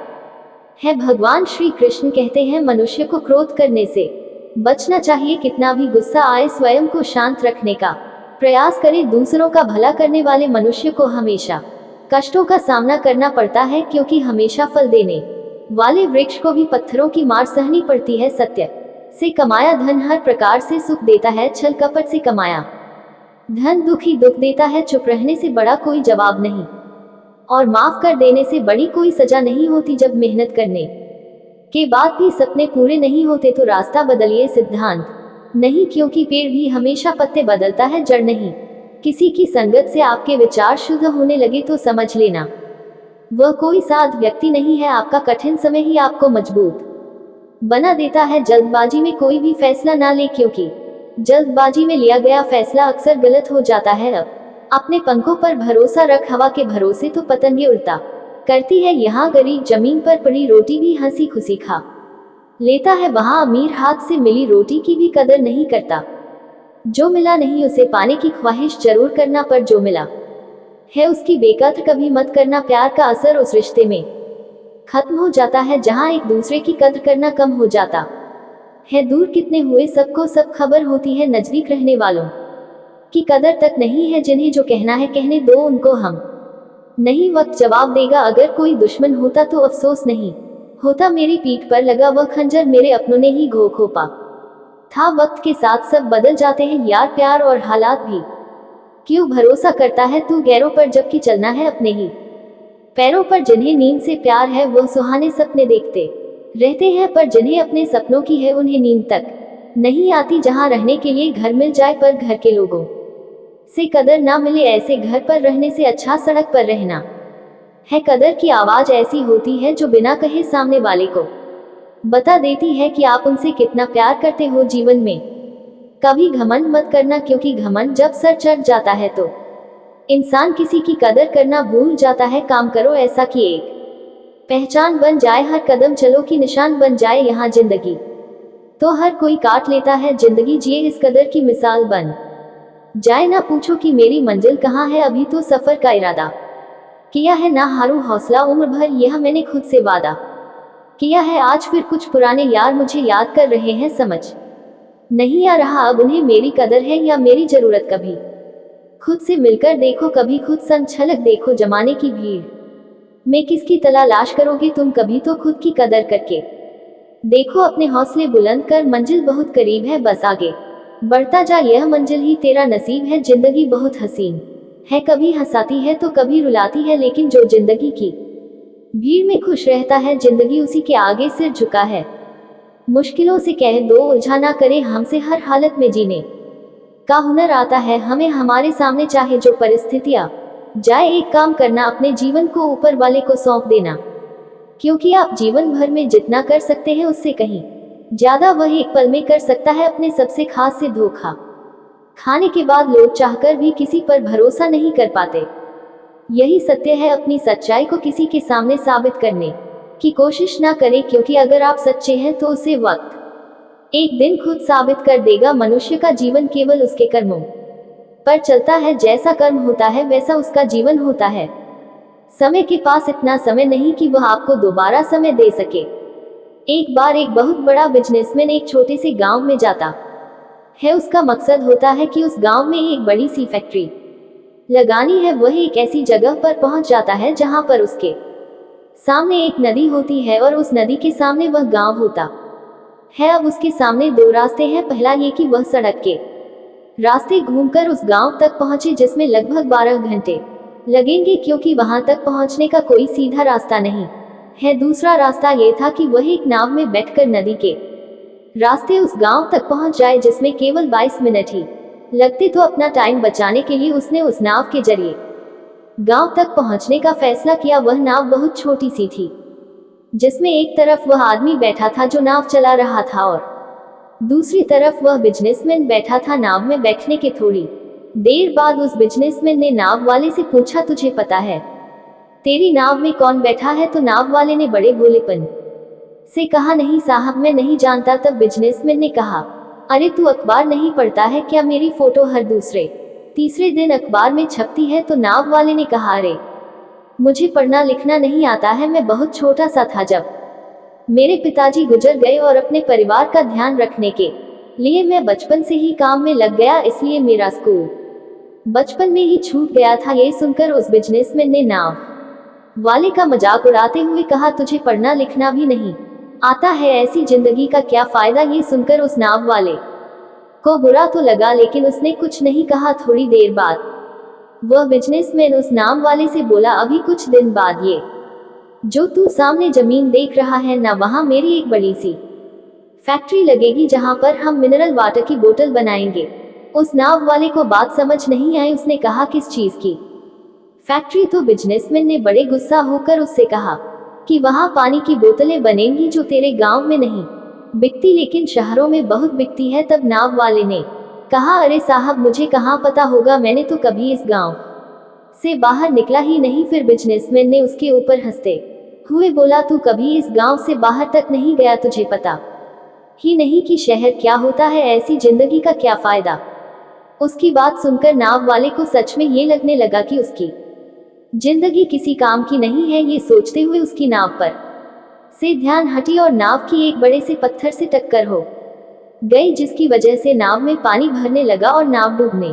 है। भगवान श्री कृष्ण कहते हैं, मनुष्य को क्रोध करने से बचना चाहिए। कितना भी गुस्सा आए, स्वयं को शांत रखने का प्रयास करें। दूसरों का भला करने वाले मनुष्य को हमेशा कष्टों का सामना करना पड़ता है, क्योंकि हमेशा फल देने वाले वृक्ष को भी पत्थरों की मार सहनी पड़ती है। सत्य से कमाया धन हर प्रकार से सुख देता है, छल कपट से कमाया धन दुख ही दुख देता है। चुप रहने से बड़ा कोई जवाब नहीं, और माफ कर देने से बड़ी कोई सजा नहीं होती। जब मेहनत करने के बाद भी सपने पूरे नहीं होते तो रास्ता बदलिए, सिद्धांत नहीं, क्योंकि पेड़ भी हमेशा पत्ते बदलता है, जड़ नहीं। किसी की संगत से आपके विचार शुद्ध होने लगे तो समझ लेना वह कोई साध व्यक्ति नहीं है। आपका कठिन समय ही आपको मजबूत बना देता है। जल्दबाजी में कोई भी फैसला ना ले, क्योंकि जल्दबाजी में लिया गया फैसला अक्सर गलत हो जाता है। अब अपने पंखों पर भरोसा रख, हवा के भरोसे तो पतंगे उड़ता करती है। यहाँ गरीब जमीन पर पड़ी रोटी भी हंसी खुशी खा लेता है, वहाँ अमीर हाथ से मिली रोटी की भी कदर नहीं करता। जो मिला नहीं उसे पाने की ख्वाहिश जरूर करना, पर जो मिला है उसकी बेकद्र कभी मत करना। प्यार का असर उस रिश्ते में खत्म हो जाता है जहाँ एक दूसरे की कद्र करना कम हो जाता है। दूर कितने हुए सबको सब खबर होती है, नजदीक रहने वालों की कदर तक नहीं है। जिन्हें जो कहना है कहने दो, उनको हम नहीं वक्त जवाब देगा। अगर कोई दुश्मन होता तो अफसोस नहीं होता, मेरी पीठ पर लगा वह खंजर मेरे अपनों ने ही घोंपा था। वक्त के साथ सब बदल जाते हैं यार, प्यार और हालात भी। क्यों भरोसा करता है तू गैरों पर, जबकि चलना है अपने ही पैरों पर। जिन्हें नींद से प्यार है वह सुहाने सपने देखते रहते हैं, पर जिन्हें अपने सपनों की है उन्हें नींद तक नहीं आती। जहां रहने के लिए घर मिल जाए पर घर के लोगों से कदर ना मिले, ऐसे घर पर रहने से अच्छा सड़क पर रहना है। कदर की आवाज ऐसी होती है जो बिना कहे सामने वाले को बता देती है कि आप उनसे कितना प्यार करते हो। जीवन में कभी घमंड मत करना, क्योंकि घमंड जब सर चढ़ जाता है तो इंसान किसी की कदर करना भूल जाता है। काम करो ऐसा कि एक पहचान बन जाए, हर कदम चलो कि निशान बन जाए। यहाँ जिंदगी तो हर कोई काट लेता है, जिंदगी जिए इस कदर की मिसाल बन जाए। ना पूछो कि मेरी मंजिल कहाँ है, अभी तो सफर का इरादा किया है। ना हारूं हौसला उम्र भर, यह मैंने खुद से वादा किया है। आज फिर कुछ पुराने यार मुझे याद कर रहे हैं, समझ नहीं आ रहा अब उन्हें मेरी कदर है या मेरी जरूरत। कभी खुद से मिलकर देखो, कभी खुद संग छलक देखो। जमाने की भीड़ में किसकी तलाश करोगे तुम, कभी तो खुद की कदर करके देखो। अपने हौसले बुलंद कर, मंजिल बहुत करीब है, बस आगे बढ़ता जा, यह मंजिल ही तेरा नसीब है। जिंदगी बहुत हसीन है, कभी हंसाती है तो कभी रुलाती है, लेकिन जो जिंदगी की भीड़ में खुश रहता है, जिंदगी उसी के आगे सिर झुका है। मुश्किलों से कह दो उलझा ना करे हमसे, हर हालत में जीने का हुनर आता है। हमें हमारे सामने चाहे जो परिस्थितियां जाए, एक काम करना, अपने जीवन को ऊपर वाले को सौंप देना, क्योंकि आप जीवन भर में जितना कर सकते हैं उससे कहीं ज्यादा वह एक पल में कर सकता है। अपने सबसे खास से धोखा खाने के बाद लोग चाहकर भी किसी पर भरोसा नहीं कर पाते। यही सत्य है। अपनी सच्चाई को किसी के सामने साबित करने की कोशिश ना करें, क्योंकि अगर आप सच्चे हैं तो उसे वक्त एक दिन खुद साबित कर देगा। मनुष्य का जीवन केवल उसके कर्मों पर चलता है। जैसा कर्म होता है वैसा उसका जीवन होता है। समय के पास इतना समय नहीं कि वह आपको दोबारा समय दे सके। एक बार एक बहुत बड़ा बिजनेसमैन एक छोटे से गांव में जाता है। उसका मकसद होता है कि उस गांव में एक बड़ी सी फैक्ट्री लगानी है। वह एक ऐसी जगह पर पहुंच जाता है जहां पर उसके सामने एक नदी होती है और उस नदी के सामने वह गांव होता है। अब उसके सामने दो रास्ते हैं। पहला ये कि वह सड़क के रास्ते घूमकर उस गांव तक पहुंचे, जिसमें लगभग 12 घंटे लगेंगे, क्योंकि वहां तक पहुंचने का कोई सीधा रास्ता नहीं है। दूसरा रास्ता यह था कि वह एक नाव में बैठकर नदी के रास्ते उस गांव तक पहुंच जाए, जिसमें केवल 22 मिनट ही लगते। तो अपना टाइम बचाने के लिए उसने उस नाव के जरिए गांव तक पहुंचने का फैसला किया। वह नाव बहुत छोटी सी थी, जिसमें एक तरफ वह आदमी बैठा था जो नाव चला रहा था और दूसरी तरफ वह बिजनेसमैन बैठा था। नाव में बैठने के थोड़ी देर बाद उस बिजनेसमैन ने नाव वाले से पूछा, तुझे पता है तेरी नाव में कौन बैठा है? तो नाव वाले ने बड़े भोलेपन से कहा, नहीं साहब, मैं नहीं जानता। तब बिजनेसमैन ने कहा, अरे तू अखबार नहीं पढ़ता है क्या? मेरी फोटो हर दूसरे तीसरे दिन अखबार में छपती है। तो नाव वाले ने कहा, अरे मुझे पढ़ना लिखना नहीं आता है, मैं बहुत छोटा सा था जब मेरे पिताजी गुजर गए और अपने परिवार का ध्यान रखने के लिए मैं बचपन से ही काम में लग गया, इसलिए मेरा स्कूल बचपन में ही छूट गया था। ये सुनकर उस बिजनेसमैन ने नाव वाले का मजाक उड़ाते हुए कहा, तुझे पढ़ना लिखना भी नहीं आता है, ऐसी जिंदगी का क्या फायदा? ये सुनकर उस नाव वाले को बुरा तो लगा, लेकिन उसने कुछ नहीं कहा। थोड़ी देर बाद वह बिजनेसमैन उस नाव वाले से बोला, अभी कुछ दिन बाद ये जो तू सामने जमीन देख रहा है ना, वहां मेरी एक बड़ी सी फैक्ट्री लगेगी जहां पर हम मिनरल वाटर की बोतल बनाएंगे। उस नाव वाले को बात समझ नहीं आई। उसने कहा, किस चीज की फैक्ट्री? तो बिजनेसमैन ने बड़े गुस्सा होकर उससे कहा कि वहां पानी की बोतलें बनेंगी जो तेरे गांव में नहीं बिकती लेकिन शहरों में बहुत बिकती है। तब नाव वाले ने कहा, अरे साहब, मुझे कहाँ पता होगा, मैंने तो कभी इस गांव से बाहर निकला ही नहीं। फिर बिजनेसमैन ने उसके ऊपर हंसते हुए बोला, तू कभी इस गांव से बाहर तक नहीं गया, तुझे पता ही नहीं कि शहर क्या होता है, ऐसी जिंदगी का क्या फायदा? उसकी बात सुनकर नाव वाले को सच में ये लगने लगा कि उसकी जिंदगी किसी काम की नहीं है। ये सोचते हुए उसकी नाव पर से ध्यान हटी और नाव की एक बड़े से पत्थर से टक्कर हो गई, जिसकी वजह से नाव में पानी भरने लगा और नाव डूबने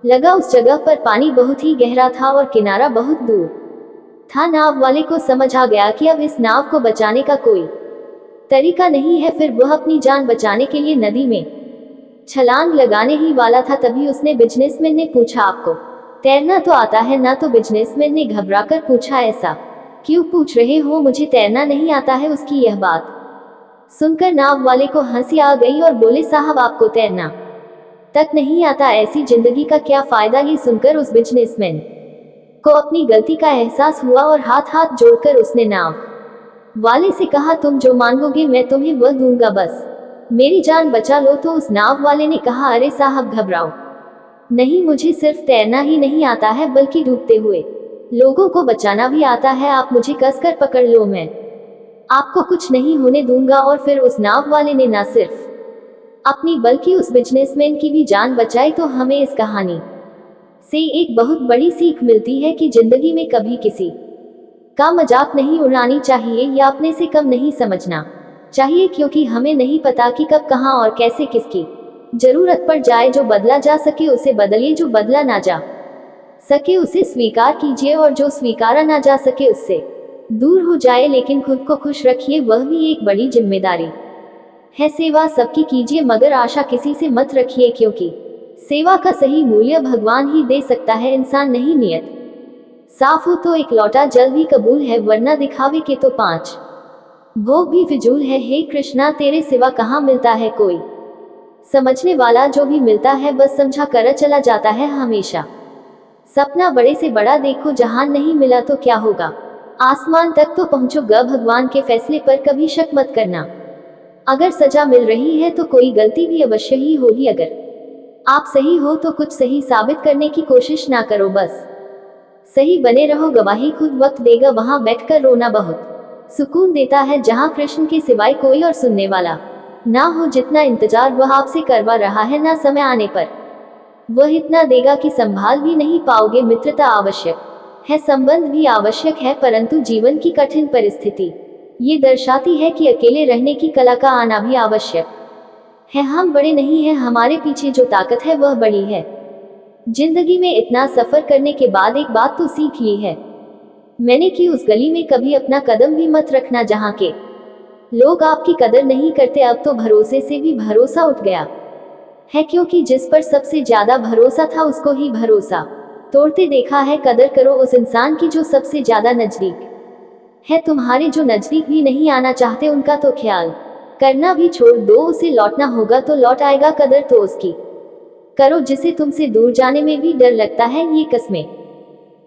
लगा। उस जगह पर पानी बहुत ही गहरा था और किनारा बहुत दूर था। नाव वाले को समझ आ गया कि अब इस नाव को बचाने का कोई तरीका नहीं है। फिर वह अपनी जान बचाने के लिए नदी में छलांग लगाने ही वाला था, तभी उसने बिजनेसमैन ने पूछा, आपको तैरना तो आता है ना? तो बिजनेसमैन ने घबराकर पूछा, ऐसा क्यों पूछ रहे हो, मुझे तैरना नहीं आता है। उसकी यह बात सुनकर नाव वाले को हंसी आ गई और बोले, साहब, आपको तैरना तक नहीं आता, ऐसी जिंदगी का क्या फायदा? ये सुनकर उस बिजनेसमैन को अपनी गलती का एहसास हुआ और हाथ हाथ जोड़कर उसने नाव वाले से कहा, तुम जो मांगोगे मैं तुम्हें वह दूंगा, बस मेरी जान बचा लो। तो उस नाव वाले ने कहा, अरे साहब, घबराओ नहीं, मुझे सिर्फ तैरना ही नहीं आता है बल्कि डूबते हुए लोगों को बचाना भी आता है। आप मुझे कसकर पकड़ लो, मैं आपको कुछ नहीं होने दूंगा। और फिर उस नाव वाले ने न सिर्फ अपनी बल्कि उस बिजनेसमैन की भी जान बचाई। तो हमें इस कहानी से एक बहुत बड़ी सीख मिलती है कि जिंदगी में कभी किसी का मजाक नहीं उड़ानी चाहिए या अपने से कम नहीं समझना चाहिए, क्योंकि हमें नहीं पता कि कब कहां और कैसे किसकी जरूरत पड़ जाए। जो बदला जा सके उसे बदलिए, जो बदला ना जा सके उसे स्वीकार कीजिए और जो स्वीकारा ना जा सके उससे दूर हो जाए। लेकिन खुद को खुश रखिए, वह भी एक बड़ी जिम्मेदारी है। सेवा सबकी कीजिए मगर आशा किसी से मत रखिए, क्योंकि सेवा का सही मूल्य भगवान ही दे सकता है, इंसान नहीं। नियत साफ हो तो एक लौटा जल भी कबूल है, वरना दिखावे के तो 5 भोग भी फिजूल है। हे कृष्णा, तेरे सिवा कहाँ मिलता है कोई समझने वाला जो भी मिलता है बस समझा कर चला जाता है हमेशा। सपना बड़े से बड़ा देखो, जहान नहीं मिला तो क्या होगा, आसमान तक तो पहुंचोगा, भगवान के फैसले पर कभी शक मत करना। अगर सजा मिल रही है तो कोई गलती भी अवश्य ही होगी, अगर आप सही हो तो कुछ सही साबित करने की कोशिश ना करो, बस सही बने रहो, गवाही खुद वक्त देगा, वहां बैठकर रोना बहुत सुकून देता है, जहां कृष्ण के सिवाय कोई और सुनने वाला ना हो। जितना इंतजार वह आपसे करवा रहा है ना, समय आने पर वह इतना देगा कि संभाल भी नहीं पाओगे। मित्रता आवश्यक है, संबंध भी आवश्यक है, परंतु जीवन की कठिन परिस्थिति ये दर्शाती है कि अकेले रहने की कला का आना भी आवश्यक है। हम बड़े नहीं हैं, हमारे पीछे जो ताकत है वह बड़ी है। जिंदगी में इतना सफर करने के बाद एक बात तो सीख ली है मैंने कि उस गली में कभी अपना कदम भी मत रखना जहां के लोग आपकी कदर नहीं करते। अब तो भरोसे से भी भरोसा उठ गया है, क्योंकि जिस पर सबसे ज्यादा भरोसा था उसको ही भरोसा तोड़ते देखा है। कदर करो उस इंसान की जो सबसे ज्यादा नजदीक है तुम्हारे, जो नजदीक भी नहीं आना चाहते उनका तो ख्याल करना भी छोड़ दो। उसे लौटना होगा तो लौट आएगा, कदर तो उसकी करो जिसे तुमसे दूर जाने में भी डर लगता है। ये कस्में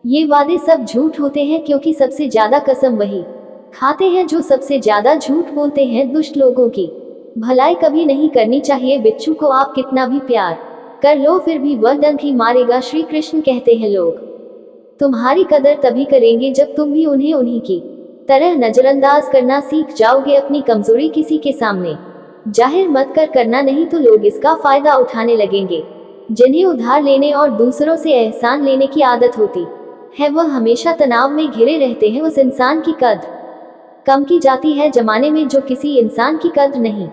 ये वादे सब झूठ होते हैं, क्योंकि सबसे ज्यादा कसम वही खाते हैं जो सबसे ज्यादा झूठ बोलते हैं। दुष्ट लोगों की भलाई कभी नहीं करनी चाहिए। बिच्छू को आप कितना भी प्यार कर लो फिर भी वह डंक ही मारेगा। श्री कृष्ण कहते हैं लोग तुम्हारी कदर तभी करेंगे जब तुम भी उन्हें उन्हीं की तरह नजरअंदाज करना सीख जाओगे। अपनी कमजोरी किसी के सामने जाहिर मत करना, नहीं तो लोग इसका फायदा उठाने लगेंगे। जिन्हें उधार लेने और दूसरों से एहसान लेने की आदत होती है वह हमेशा तनाव में घिरे रहते हैं। उस इंसान की कद्र कम की जाती है जमाने में जो किसी इंसान की कद्र नहीं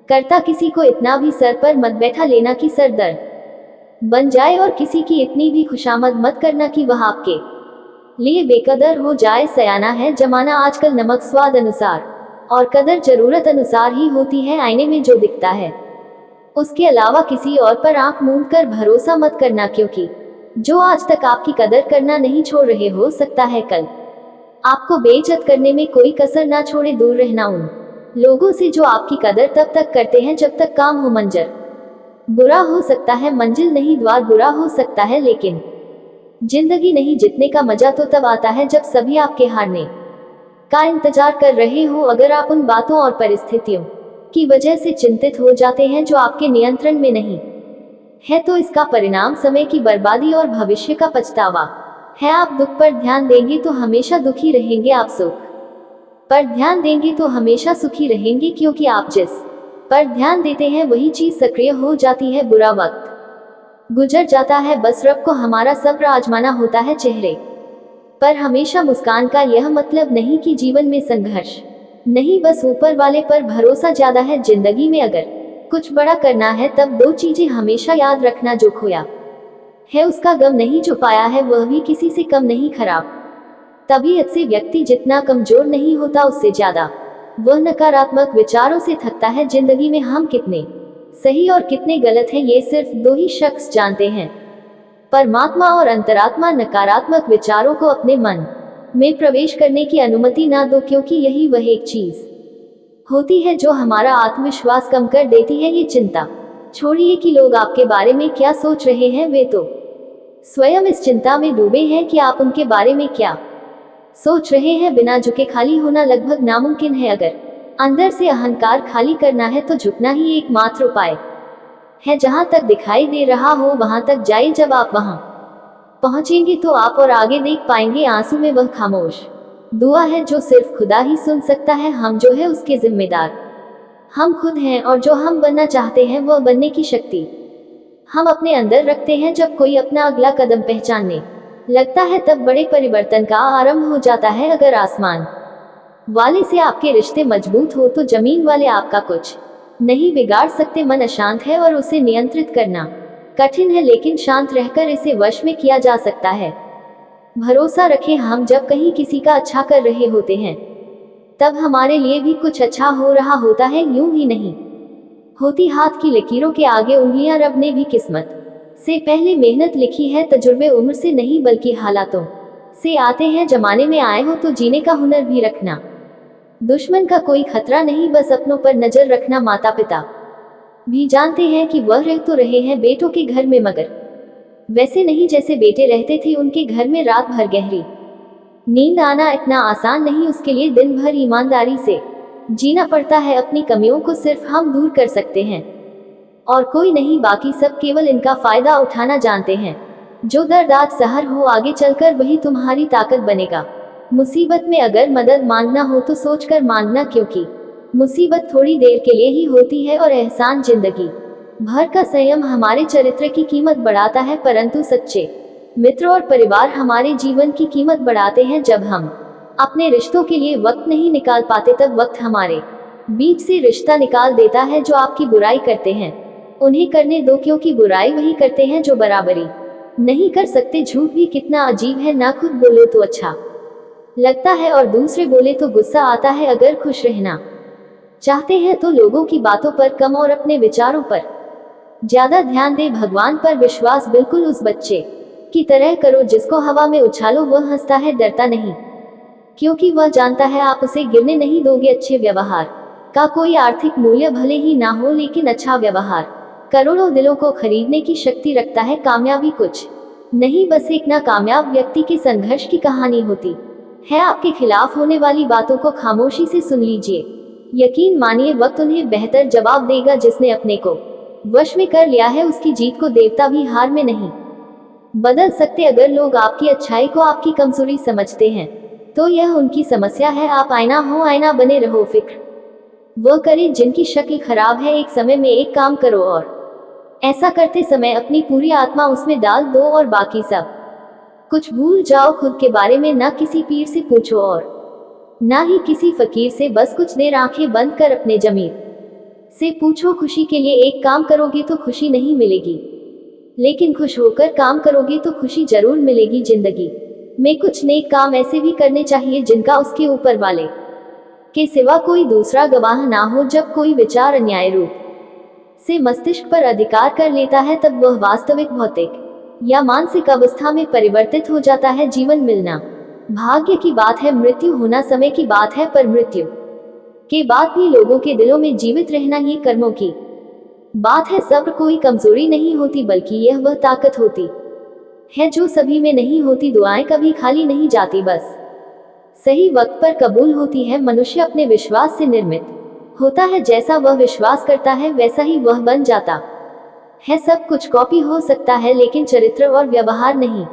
करता। किसी को इतना भी सर पर मत बैठा लेना कि सर दर्द बन जाए, और किसी की इतनी भी खुशामद मत करना कि वह आपके लिए बेकदर हो जाए। सयाना है जमाना आजकल, नमक स्वाद अनुसार और कदर जरूरत अनुसार ही होती है। आईने में जो दिखता है उसके अलावा किसी और पर आंख मूंद कर भरोसा मत करना, क्योंकि जो आज तक आपकी कदर करना नहीं छोड़ रहे हो सकता है कल आपको बेइज्जत करने में कोई कसर ना छोड़े। दूर रहना उन लोगों से जो आपकी कदर तब तक करते हैं जब तक काम हो। मंजर बुरा हो सकता है, मंजिल नहीं, द्वार बुरा हो सकता है, लेकिन जिंदगी नहीं जीतने का मजा तो तब आता है जब सभी आपके हारने का इंतजार कर रहे हो। अगर आप उन बातों और परिस्थितियों की वजह से चिंतित हो जाते हैं जो आपके नियंत्रण में नहीं है, तो इसका परिणाम समय की बर्बादी और भविष्य का पछतावा है। आप दुख पर ध्यान देंगे तो हमेशा दुखी रहेंगे, आप सुख पर ध्यान देंगे तो हमेशा सुखी रहेंगे, क्योंकि आप जिस पर ध्यान देते हैं वही चीज सक्रिय हो जाती है। बुरा वक्त गुजर जाता है, बस रब को हमारा सब्र आजमाना होता है। चेहरे पर हमेशा मुस्कान का यह मतलब नहीं कि जीवन में संघर्ष नहीं, बस ऊपर वाले पर भरोसा ज्यादा है। जिंदगी में अगर कुछ बड़ा करना है तब दो चीजें हमेशा याद रखना, जो खोया है उसका गम नहीं, जो पाया है वह भी किसी से कम नहीं। खराब तबीयत से व्यक्ति जितना कमजोर नहीं होता उससे ज्यादा वह नकारात्मक विचारों से थकता है। जिंदगी में हम कितने सही और कितने गलत हैं ये सिर्फ दो ही शख्स जानते हैं, परमात्मा और अंतरात्मा। नकारात्मक विचारों को अपने मन में प्रवेश करने की अनुमति ना दो, क्योंकि यही वह एक चीज होती है जो हमारा आत्मविश्वास कम कर देती है। ये चिंता छोड़िए कि लोग आपके बारे में क्या सोच रहे हैं, वे तो स्वयं इस चिंता में डूबे हैं कि आप उनके बारे में क्या सोच रहे हैं। बिना झुके खाली होना लगभग नामुमकिन है। अगर अंदर से अहंकार खाली करना है तो झुकना ही एकमात्र उपाय है। जहां तक दिखाई दे रहा हो वहां तक जाइए, जब आप वहां पहुंचेंगे तो आप और आगे देख पाएंगे। आंसू में वह खामोश दुआ है जो सिर्फ खुदा ही सुन सकता है। हम जो है उसके जिम्मेदार हम खुद हैं, और जो हम बनना चाहते हैं वह बनने की शक्ति हम अपने अंदर रखते हैं। जब कोई अपना अगला कदम पहचानने लगता है तब बड़े परिवर्तन का आरंभ हो जाता है। अगर आसमान वाले से आपके रिश्ते मजबूत हो तो जमीन वाले आपका कुछ नहीं बिगाड़ सकते। मन अशांत है और उसे नियंत्रित करना कठिन है, लेकिन शांत रहकर इसे वश में किया जा सकता है। भरोसा रखें, हम जब कहीं किसी का अच्छा कर रहे होते हैं तब हमारे लिए भी कुछ अच्छा हो रहा होता है। यूं ही नहीं होती हाथ की लकीरों के आगे उंगलियां। रब ने भी किस्मत से पहले मेहनत लिखी है। तजुर्बे उम्र से नहीं बल्कि हालातों से आते हैं। जमाने में आए हो तो जीने का हुनर भी रखना। दुश्मन का कोई खतरा नहीं, बस अपनों पर नजर रखना। माता पिता भी जानते हैं कि वह रह तो रहे हैं बेटों के घर में, मगर वैसे नहीं जैसे बेटे रहते थे उनके घर में। रात भर गहरी नींद आना इतना आसान नहीं, उसके लिए दिन भर ईमानदारी से जीना पड़ता है। अपनी कमियों को सिर्फ हम दूर कर सकते हैं और कोई नहीं, बाकी सब केवल इनका फायदा उठाना जानते हैं। जो दर्द आज सहर हो, आगे चलकर वही तुम्हारी ताकत बनेगा। मुसीबत में अगर मदद मांगना हो तो सोचकर मांगना, क्योंकि मुसीबत थोड़ी देर के लिए ही होती है और एहसान जिंदगी भर का। संयम हमारे चरित्र की कीमत बढ़ाता है, परंतु सच्चे मित्र और परिवार हमारे जीवन की कीमत बढ़ाते हैं। जब हम अपने रिश्तों के लिए वक्त नहीं निकाल पाते, तब वक्त हमारे बीच से रिश्ता निकाल देता है। जो आपकी बुराई करते हैं उन्हें करने दो, क्योंकि बुराई वही करते हैं जो बराबरी नहीं कर सकते। झूठ भी कितना अजीब है, ना खुद बोलो तो अच्छा लगता है और दूसरे बोले तो गुस्सा आता है। अगर खुश रहना चाहते हैं तो लोगों की बातों पर कम और अपने विचारों पर ज्यादा ध्यान दे। भगवान पर विश्वास बिल्कुल उस बच्चे की तरह करो जिसको हवा में उछालो, वह हंसता है, डरता नहीं, क्योंकि वह जानता है आप उसे गिरने नहीं दोगे। अच्छे व्यवहार का कोई आर्थिक मूल्य भले ही ना हो, लेकिन अच्छा व्यवहार करोड़ों दिलों को खरीदने की शक्ति रखता है। कामयाबी कुछ नहीं, बस एक नाकामयाब व्यक्ति के संघर्ष की कहानी होती है। आपके खिलाफ होने वाली बातों को खामोशी से सुन लीजिए। यकीन मानिए वक्त उन्हें बेहतर जवाब देगा। जिसने अपने को वश में कर लिया है उसकी जीत को देवता भी हार में नहीं बदल सकते। अगर लोग आपकी अच्छाई को आपकी कमजोरी समझते हैं तो यह उनकी समस्या है। आप आईना हो, आईना बने रहो। फिक्र वो करें जिनकी शक्ल खराब है। एक समय में एक काम करो और ऐसा करते समय अपनी पूरी आत्मा उसमें डाल दो और बाकी सब कुछ भूल जाओ। खुद के बारे में ना किसी पीर से पूछो और ना ही किसी फकीर से। बस कुछ देर आंखें बंद कर अपने जमीर से पूछो, खुशी के लिए एक काम करोगे तो खुशी नहीं मिलेगी, लेकिन खुश होकर काम करोगे तो खुशी जरूर मिलेगी। जिंदगी में कुछ नेक काम ऐसे भी करने चाहिए जिनका उसके ऊपर वाले के सिवा कोई दूसरा गवाह ना हो। जब कोई विचार अन्याय रूप से मस्तिष्क पर अधिकार कर लेता है, तब वह वास्तविक भौतिक या मानसिक अवस्था में परिवर्तित हो जाता है। जीवन मिलना भाग्य की बात है, मृत्यु होना समय की बात है, पर मृत्यु के बाद भी लोगों के दिलों में जीवित रहना ये कर्मों की बात है। सब्र कोई कमजोरी नहीं होती, बल्कि यह वह ताकत होती है जो सभी में नहीं होती। दुआएं कभी खाली नहीं जाती, बस सही वक्त पर कबूल होती है। मनुष्य अपने विश्वास से निर्मित होता है, जैसा वह विश्वास करता है वैसा ही वह बन जाता है। सब कुछ कॉपी हो सकता है, लेकिन चरित्र और व्यवहार नहीं।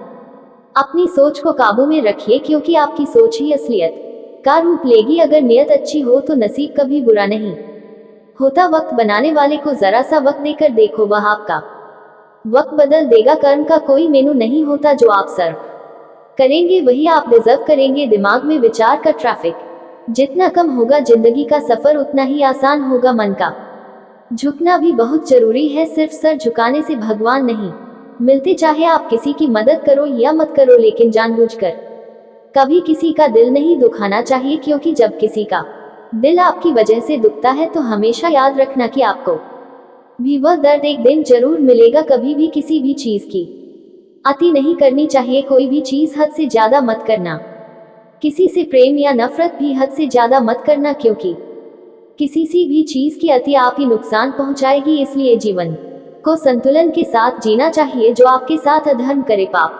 अपनी सोच को काबू में रखिए, क्योंकि आपकी सोच ही असलियत का रूप लेगी। अगर नियत अच्छी हो तो नसीब कभी बुरा नहीं होता। वक्त बनाने वाले को जरा सा वक्त देकर देखो, वह आपका वक्त बदल देगा। कर्म का कोई मेनू नहीं होता, जो आप सर्व करेंगे वही आप डिजर्व करेंगे। दिमाग में विचार का ट्रैफिक जितना कम होगा, जिंदगी का सफर उतना ही आसान होगा। मन का झुकना भी बहुत जरूरी है, सिर्फ सर झुकाने से भगवान नहीं मिलते। चाहे आप किसी की मदद करो या मत करो, लेकिन जानबूझकर कभी किसी का दिल नहीं दुखाना चाहिए, क्योंकि जब किसी का दिल आपकी वजह से दुखता है तो हमेशा याद रखना कि आपको भी वह दर्द एक दिन जरूर मिलेगा। कभी भी किसी भी चीज की अति नहीं करनी चाहिए। कोई भी चीज हद से ज्यादा मत करना। किसी से प्रेम या नफरत भी हद से ज्यादा मत करना, क्योंकि किसी सी भी चीज की अति आप ही नुकसान पहुंचाएगी। इसलिए जीवन को संतुलन के साथ जीना चाहिए। जो आपके साथ अधर्म करे, पाप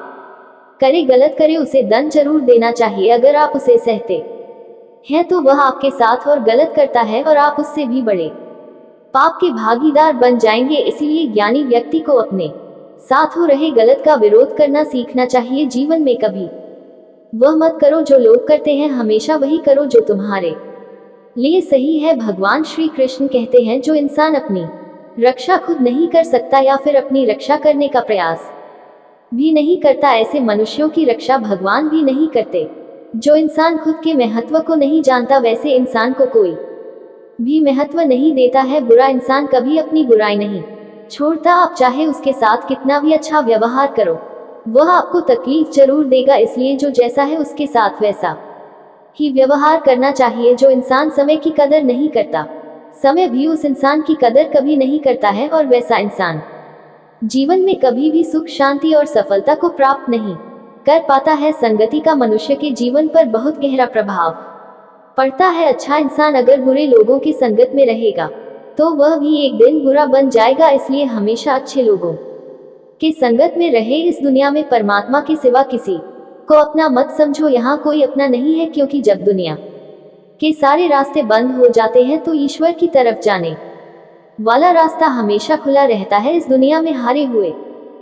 करे, गलत करे, उसे दंड जरूर देना चाहिए। अगर आप उसे सहते हैं तो वह आपके साथ और गलत करता है और आप उससे भी बड़े पाप के भागीदार बन जाएंगे। इसलिए ज्ञानी व्यक्ति को अपने साथ हो रहे गलत का विरोध करना सीखना चाहिए। जीवन में कभी वह मत करो जो लोग करते हैं, हमेशा वही करो जो तुम्हारे लिए सही है। भगवान श्री कृष्ण कहते हैं, जो इंसान अपनी रक्षा खुद नहीं कर सकता या फिर अपनी रक्षा करने का प्रयास भी नहीं करता, ऐसे मनुष्यों की रक्षा भगवान भी नहीं करते। जो इंसान खुद के महत्व को नहीं जानता, वैसे इंसान को कोई भी महत्व नहीं देता है। बुरा इंसान कभी अपनी बुराई नहीं छोड़ता। आप चाहे उसके साथ कितना भी अच्छा व्यवहार करो, वह आपको तकलीफ जरूर देगा। इसलिए जो जैसा है उसके साथ वैसा ही व्यवहार करना चाहिए। जो इंसान समय की कदर नहीं करता, समय भी उस इंसान की कदर कभी नहीं करता है, और वैसा इंसान जीवन में कभी भी सुख, शांति और सफलता को प्राप्त नहीं कर पाता है। संगति का मनुष्य के जीवन पर बहुत गहरा प्रभाव पड़ता है। अच्छा इंसान अगर बुरे लोगों की संगत में रहेगा तो वह भी एक दिन बुरा बन जाएगा। इसलिए हमेशा अच्छे लोगों की संगत में रहे। इस दुनिया में परमात्मा के सिवा किसी को अपना मत समझो। यहाँ कोई अपना नहीं है, क्योंकि जब दुनिया के सारे रास्ते बंद हो जाते हैं तो ईश्वर की तरफ जाने वाला रास्ता हमेशा खुला रहता है। इस दुनिया में हारे हुए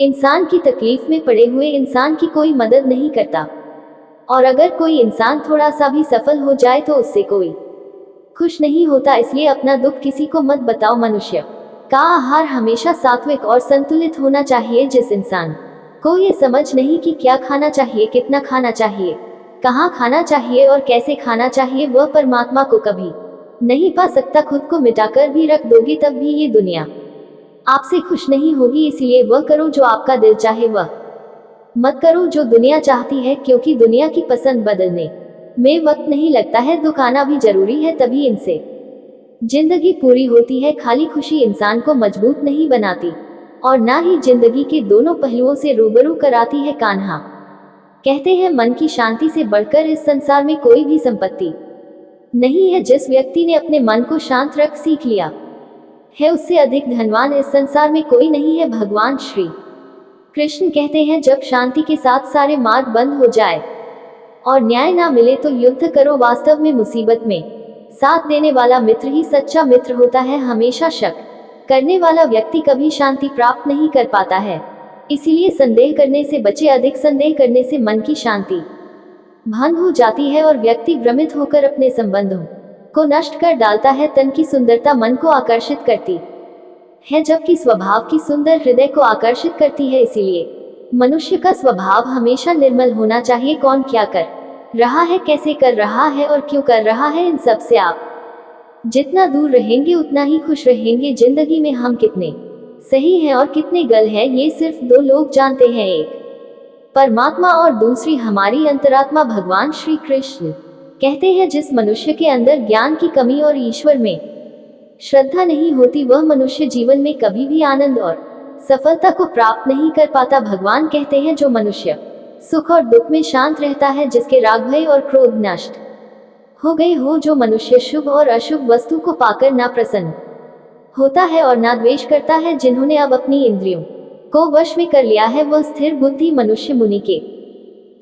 इंसान की तकलीफ में पड़े हुए इंसान की कोई मदद नहीं करता, और अगर कोई इंसान थोड़ा सा भी सफल हो जाए तो उससे कोई खुश नहीं होता। इसलिए अपना दुख किसी को मत बताओ। मनुष्य का आहार हमेशा सात्विक और संतुलित होना चाहिए। जिस इंसान को ये समझ नहीं कि क्या खाना चाहिए, कितना खाना चाहिए, कहाँ खाना चाहिए और कैसे खाना चाहिए, वह परमात्मा को कभी नहीं पा सकता। खुद को मिटाकर भी रख दोगे तब भी ये दुनिया आपसे खुश नहीं होगी। इसलिए वह करो जो आपका दिल चाहे, वह मत करो जो दुनिया चाहती है, क्योंकि दुनिया की पसंद बदलने में वक्त नहीं लगता है। दुख आना भी जरूरी है, तभी इनसे जिंदगी पूरी होती है। खाली खुशी इंसान को मजबूत नहीं बनाती और ना ही जिंदगी के दोनों पहलुओं से रूबरू कराती है। कान्हा कहते हैं, मन की शांति से बढ़कर इस संसार में कोई भी संपत्ति नहीं है। जिस व्यक्ति ने अपने मन को शांत रख सीख लिया है, उससे अधिक धनवान इस संसार में कोई नहीं है। भगवान श्री कृष्ण कहते हैं, जब शांति के साथ सारे मार्ग बंद हो जाए और न्याय ना मिले तो युद्ध करो। वास्तव में मुसीबत में साथ देने वाला मित्र ही सच्चा मित्र होता है। हमेशा शक करने वाला व्यक्ति कभी शांति प्राप्त नहीं कर पाता है। इसीलिए संदेह करने से बचे। अधिक संदेह करने से मन की शांति भंग हो जाती है और व्यक्ति भ्रमित होकर अपने संबंधों को नष्ट कर डालता है। तन की सुंदरता मन को आकर्षित करती है, जबकि स्वभाव की सुंदर हृदय को आकर्षित करती है। इसीलिए मनुष्य का स्वभाव हमेशा निर्मल होना चाहिए। कौन क्या कर रहा है, कैसे कर रहा है और क्यों कर रहा है, इन सब से आप जितना दूर रहेंगे उतना ही खुश रहेंगे। जिंदगी में हम कितने सही हैं और कितने गलत हैं, ये सिर्फ दो लोग जानते हैं, एक परमात्मा और दूसरी हमारी अंतरात्मा। भगवान श्री कृष्ण कहते हैं, जिस मनुष्य के अंदर ज्ञान की कमी और ईश्वर में श्रद्धा नहीं होती, वह मनुष्य जीवन में कभी भी आनंद और सफलता को प्राप्त नहीं कर पाता। भगवान कहते हैं, जो मनुष्य सुख और दुख में शांत रहता है, जिसके राग भय और क्रोध नष्ट हो गए हो, जो मनुष्य शुभ और अशुभ वस्तु को पाकर ना प्रसन्न होता है और ना द्वेष करता है, जिन्होंने अब अपनी इंद्रियों को वश में कर लिया है, वह स्थिर बुद्धि मनुष्य मुनि के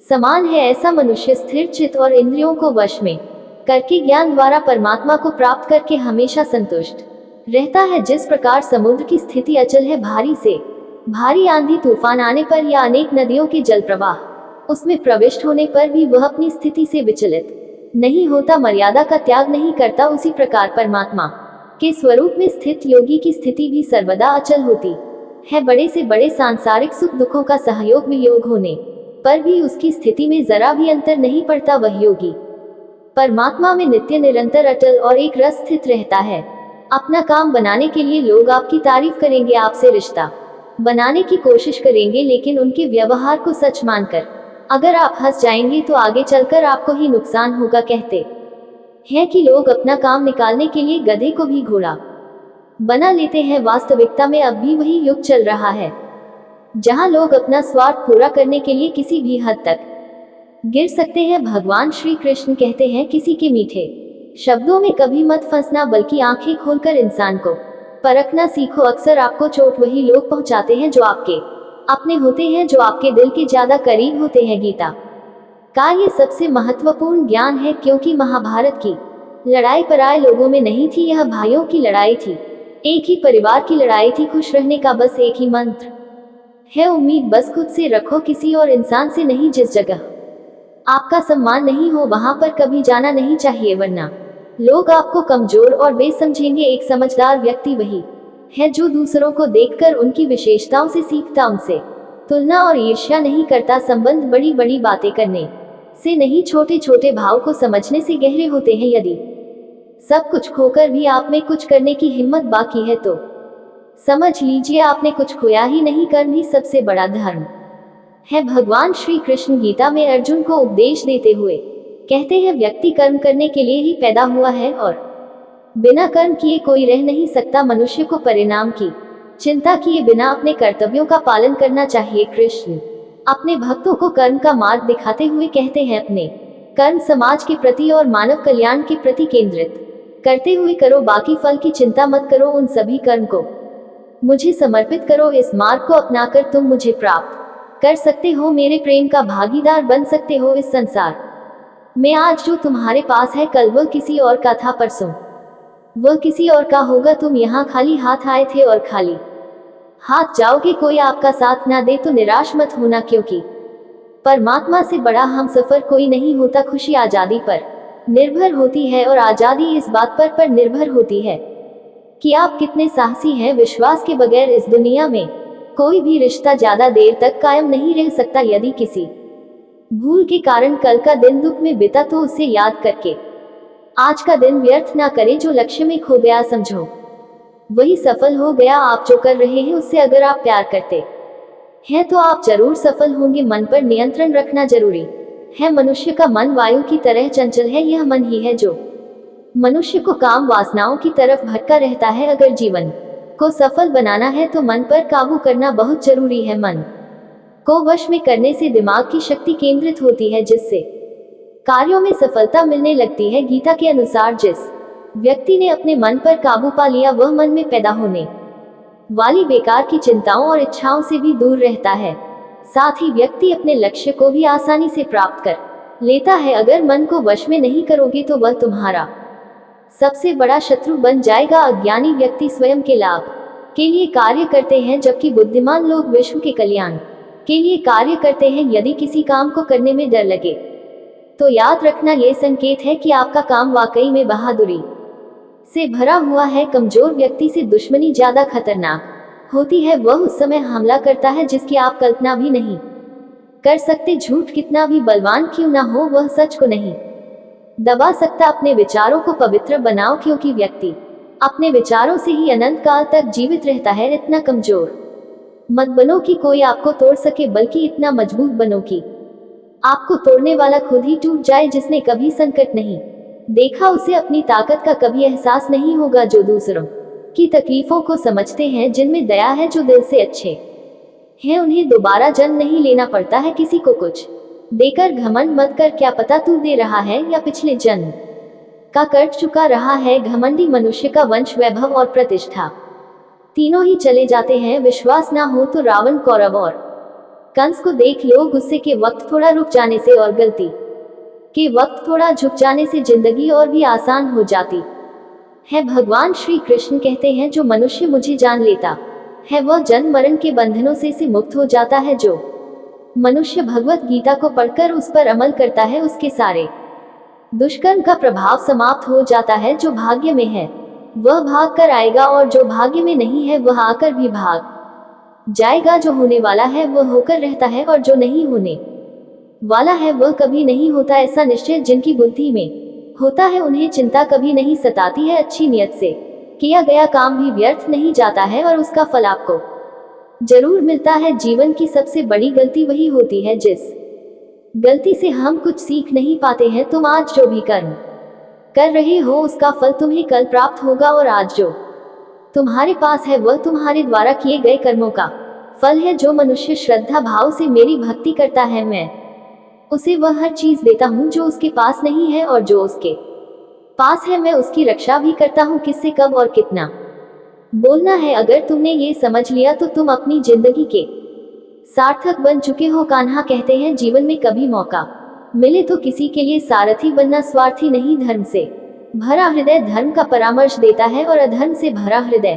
समान है। ऐसा मनुष्य स्थिर चित्त और इंद्रियों को वश में करके ज्ञान द्वारा परमात्मा को प्राप्त करके हमेशा संतुष्ट रहता है। जिस प्रकार समुद्र की स्थिति अचल है, भारी से भारी आंधी तूफान आने पर या अनेक नदियों के जल प्रवाह उसमें प्रविष्ट होने पर भी वह अपनी स्थिति से विचलित नहीं होता, मर्यादा का त्याग नहीं करता, उसी प्रकार परमात्मा के स्वरूप में स्थित योगी की स्थिति भी सर्वदा अचल होती है। बड़े से बड़े सांसारिक सुख दुखों का सहयोग वियोग होने पर भी उसकी स्थिति में जरा भी अंतर नहीं पड़ता। वह योगी परमात्मा में नित्य निरंतर अटल और एक रस स्थित रहता है। अपना काम बनाने के लिए लोग आपकी तारीफ करेंगे, आपसे रिश्ता बनाने की कोशिश करेंगे, लेकिन उनके व्यवहार को सच मानकर अगर आप हंस जाएंगे तो आगे चलकर आपको ही नुकसान होगा। कहते हैं कि लोग अपना काम निकालने के लिए गधे को भी घोड़ा बना लेते हैं। वास्तविकता में अब भी वही युग चल रहा है, जहां लोग अपना स्वार्थ पूरा करने के लिए किसी भी हद तक गिर सकते हैं। भगवान श्री कृष्ण कहते हैं, किसी के मीठे शब्दों में कभी मत फंसना, बल्कि आंखें खोलकर इंसान को परखना सीखो। अक्सर आपको चोट वही लोग पहुंचाते हैं जो आपके अपने होते हैं, जो आपके दिल के ज्यादा करीब होते हैं। गीता का ये सबसे महत्वपूर्ण ज्ञान है, क्योंकि महाभारत की लड़ाई पराये लोगों में नहीं थी, यह भाइयों की लड़ाई थी, एक ही परिवार की लड़ाई थी। खुश रहने का बस एक ही मंत्र है, उम्मीद बस खुद से रखो, किसी और इंसान से नहीं। जिस जगह आपका सम्मान नहीं हो वहां पर कभी जाना नहीं चाहिए, वरना लोग आपको कमजोर और बेसमझेंगे। एक समझदार व्यक्ति वही है जो दूसरों को देखकर उनकी विशेषताओं से सीखता, उनसे तुलना और ईर्ष्या नहीं करता। संबंध बड़ी बड़ी बातें करने से नहीं, छोटे छोटे भाव को समझने से गहरे होते हैं। यदि सब कुछ खोकर भी आप में कुछ करने की हिम्मत बाकी है तो समझ लीजिए आपने कुछ खोया ही नहीं। कर्म ही सबसे बड़ा धर्म है। भगवान श्री कृष्ण गीता में अर्जुन को उपदेश देते हुए कहते हैं, व्यक्ति कर्म करने के लिए ही पैदा हुआ है और बिना कर्म किए कोई रह नहीं सकता। मनुष्य को परिणाम की चिंता किए बिना अपने कर्तव्यों का पालन करना चाहिए। कृष्ण अपने भक्तों को कर्म का मार्ग दिखाते हुए कहते हैं, अपने कर्म समाज के प्रति और मानव कल्याण के प्रति केंद्रित करते हुए करो, बाकी फल की चिंता मत करो। उन सभी कर्म को मुझे समर्पित करो। इस मार्ग को अपनाकर तुम मुझे प्राप्त कर सकते हो, मेरे प्रेम का भागीदार बन सकते हो। इस संसार में आज जो तुम्हारे पास है, कल वह किसी और का था, परसों वह किसी और का होगा। तुम यहाँ खाली हाथ आए थे और खाली हाथ जाओगे। कोई आपका साथ ना दे तो निराश मत होना, क्योंकि परमात्मा से बड़ा हम सफर कोई नहीं होता। खुशी आजादी पर निर्भर होती है और आजादी इस बात पर निर्भर होती है कि आप कितने साहसी हैं। विश्वास के बगैर इस दुनिया में कोई भी रिश्ता ज्यादा देर तक कायम नहीं रह सकता। यदि किसी भूल के कारण कल का दिन दुख में बीता तो उसे याद करके आज का दिन व्यर्थ ना करें। जो लक्ष्य में खो गया समझो वही सफल हो गया। आप जो कर रहे हैं उससे अगर आप प्यार करते हैं तो आप जरूर सफल होंगे। मन पर नियंत्रण रखना जरूरी है। मनुष्य का मन वायु की तरह चंचल है। यह मन ही है जो मनुष्य को काम वासनाओं की तरफ भटका रहता है। अगर जीवन को सफल बनाना है तो मन पर काबू करना बहुत जरूरी है। मन को वश में करने से दिमाग की शक्ति केंद्रित होती है, जिससे कार्यों में सफलता मिलने लगती है। गीता के अनुसार जिस व्यक्ति ने अपने मन पर काबू पा लिया वह मन में पैदा होने वाली बेकार की चिंताओं और इच्छाओं से भी दूर रहता है। साथ ही व्यक्ति अपने लक्ष्य को भी आसानी से प्राप्त कर लेता है। अगर मन को वश में नहीं करोगे तो वह तुम्हारा सबसे बड़ा शत्रु बन जाएगा। अज्ञानी व्यक्ति स्वयं के लाभ के लिए कार्य करते हैं, जबकि बुद्धिमान लोग विश्व के कल्याण के लिए कार्य करते हैं। यदि किसी काम को करने में डर लगे तो याद रखना यह संकेत है कि आपका काम वाकई में बहादुरी से भरा हुआ है। कमजोर व्यक्ति से दुश्मनी ज्यादा खतरनाक होती है। वह उस समय हमला करता है जिसकी आप कल्पना भी नहीं कर सकते। झूठ कितना भी बलवान क्यों ना हो, वह सच को नहीं दबा सकता। अपने विचारों को पवित्र बनाओ, क्योंकि व्यक्ति अपने विचारों से ही अनंत काल तक जीवित रहता है। इतना कमजोर मत बनो कि कोई आपको तोड़ सके, बल्कि इतना मजबूत बनो कि आपको तोड़ने वाला खुद ही टूट जाए। जिसने कभी संकट नहीं देखा उसे अपनी ताकत का कभी एहसास नहीं होगा। जो दूसरों की तकलीफों को समझते हैं, जिनमें दया है, जो दिल से अच्छे हैं, उन्हें दोबारा जन्म नहीं लेना पड़ता है। किसी को कुछ देकर घमंड मत कर, क्या पता तू दे रहा है या पिछले जन्म का कर चुका रहा है। घमंडी मनुष्य का वंश, वैभव और प्रतिष्ठा तीनों ही चले जाते हैं। विश्वास ना हो तो रावण, कौरव और कंस को देख लो। गुस्से के वक्त थोड़ा रुक जाने से और गलती के वक्त थोड़ा झुक जाने से जिंदगी और भी आसान हो जाती है। भगवान श्री कृष्ण कहते हैं, जो मनुष्य मुझे जान लेता है वह जन्म मरण के बंधनों से मुक्त हो जाता है। जो मनुष्य भगवत गीता को पढ़कर उस पर अमल करता है उसके सारे दुष्कर्म का प्रभाव समाप्त हो जाता है। जो भाग्य में है वह भाग कर आएगा और जो भाग्य में नहीं है वह आकर भी भाग जाएगा। जो होने वाला है वह होकर रहता है और जो नहीं होने वाला है वह कभी नहीं होता। ऐसा निश्चय जिनकी बुद्धि में होता है उन्हें चिंता कभी नहीं सताती है। अच्छी नियत से किया गया काम भी व्यर्थ नहीं जाता है और उसका फल आपको जरूर मिलता है। जीवन की सबसे बड़ी गलती वही होती है जिस गलती से हम कुछ सीख नहीं पाते हैं। तुम आज जो भी कर्म कर रहे हो उसका फल तुम्हें कल प्राप्त होगा, और आज जो तुम्हारे पास है वह तुम्हारे द्वारा किए गए कर्मों का फल है। जो मनुष्य श्रद्धा भाव से मेरी भक्ति करता है, मैं उसे वह हर चीज देता हूँ जो उसके पास नहीं है, और जो उसके पास है मैं उसकी रक्षा भी करता हूँ। किससे कब और कितना बोलना है, अगर तुमने ये समझ लिया तो तुम अपनी जिंदगी के सार्थक बन चुके हो। कान्हा कहते हैं, जीवन में कभी मौका मिले तो किसी के लिए सारथी बनना, स्वार्थी नहीं। धर्म से भरा हृदय धर्म का परामर्श देता है और अधर्म से भरा हृदय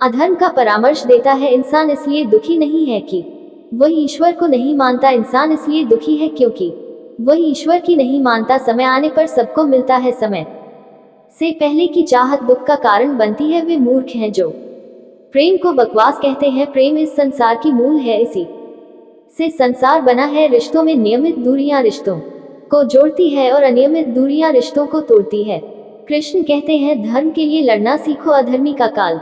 अधर्म का परामर्श देता है। इंसान इसलिए दुखी नहीं है कि वह ईश्वर को नहीं मानता, इंसान इसलिए दुखी है क्योंकि वह ईश्वर की नहीं मानता। समय आने पर सबको मिलता है, समय से पहले की चाहत दुख का कारण बनती है। वे मूर्ख हैं जो प्रेम को बकवास कहते हैं। प्रेम इस संसार की मूल है, इसी से संसार बना है। रिश्तों में नियमित दूरियां रिश्तों को जोड़ती है और अनियमित दूरियां रिश्तों को तोड़ती है। कृष्ण कहते हैं, धर्म के लिए लड़ना सीखो, अधर्मी का काल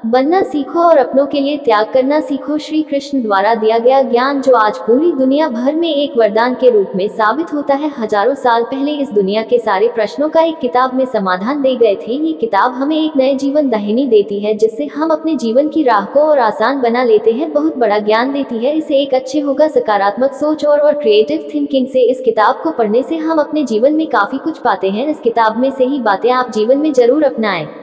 बनना सीखो और अपनों के लिए त्याग करना सीखो। श्री कृष्ण द्वारा दिया गया ज्ञान जो आज पूरी दुनिया भर में एक वरदान के रूप में साबित होता है। हजारों साल पहले इस दुनिया के सारे प्रश्नों का एक किताब में समाधान दे गए थे। ये किताब हमें एक नए जीवन दाहिनी देती है, जिससे हम अपने जीवन की राह को और आसान बना लेते हैं। बहुत बड़ा ज्ञान देती है। इसे एक अच्छे होगा सकारात्मक सोच और क्रिएटिव थिंकिंग से इस किताब को पढ़ने से हम अपने जीवन में काफी कुछ पाते हैं। इस किताब में से ही बातें आप जीवन में जरूर अपनाएं।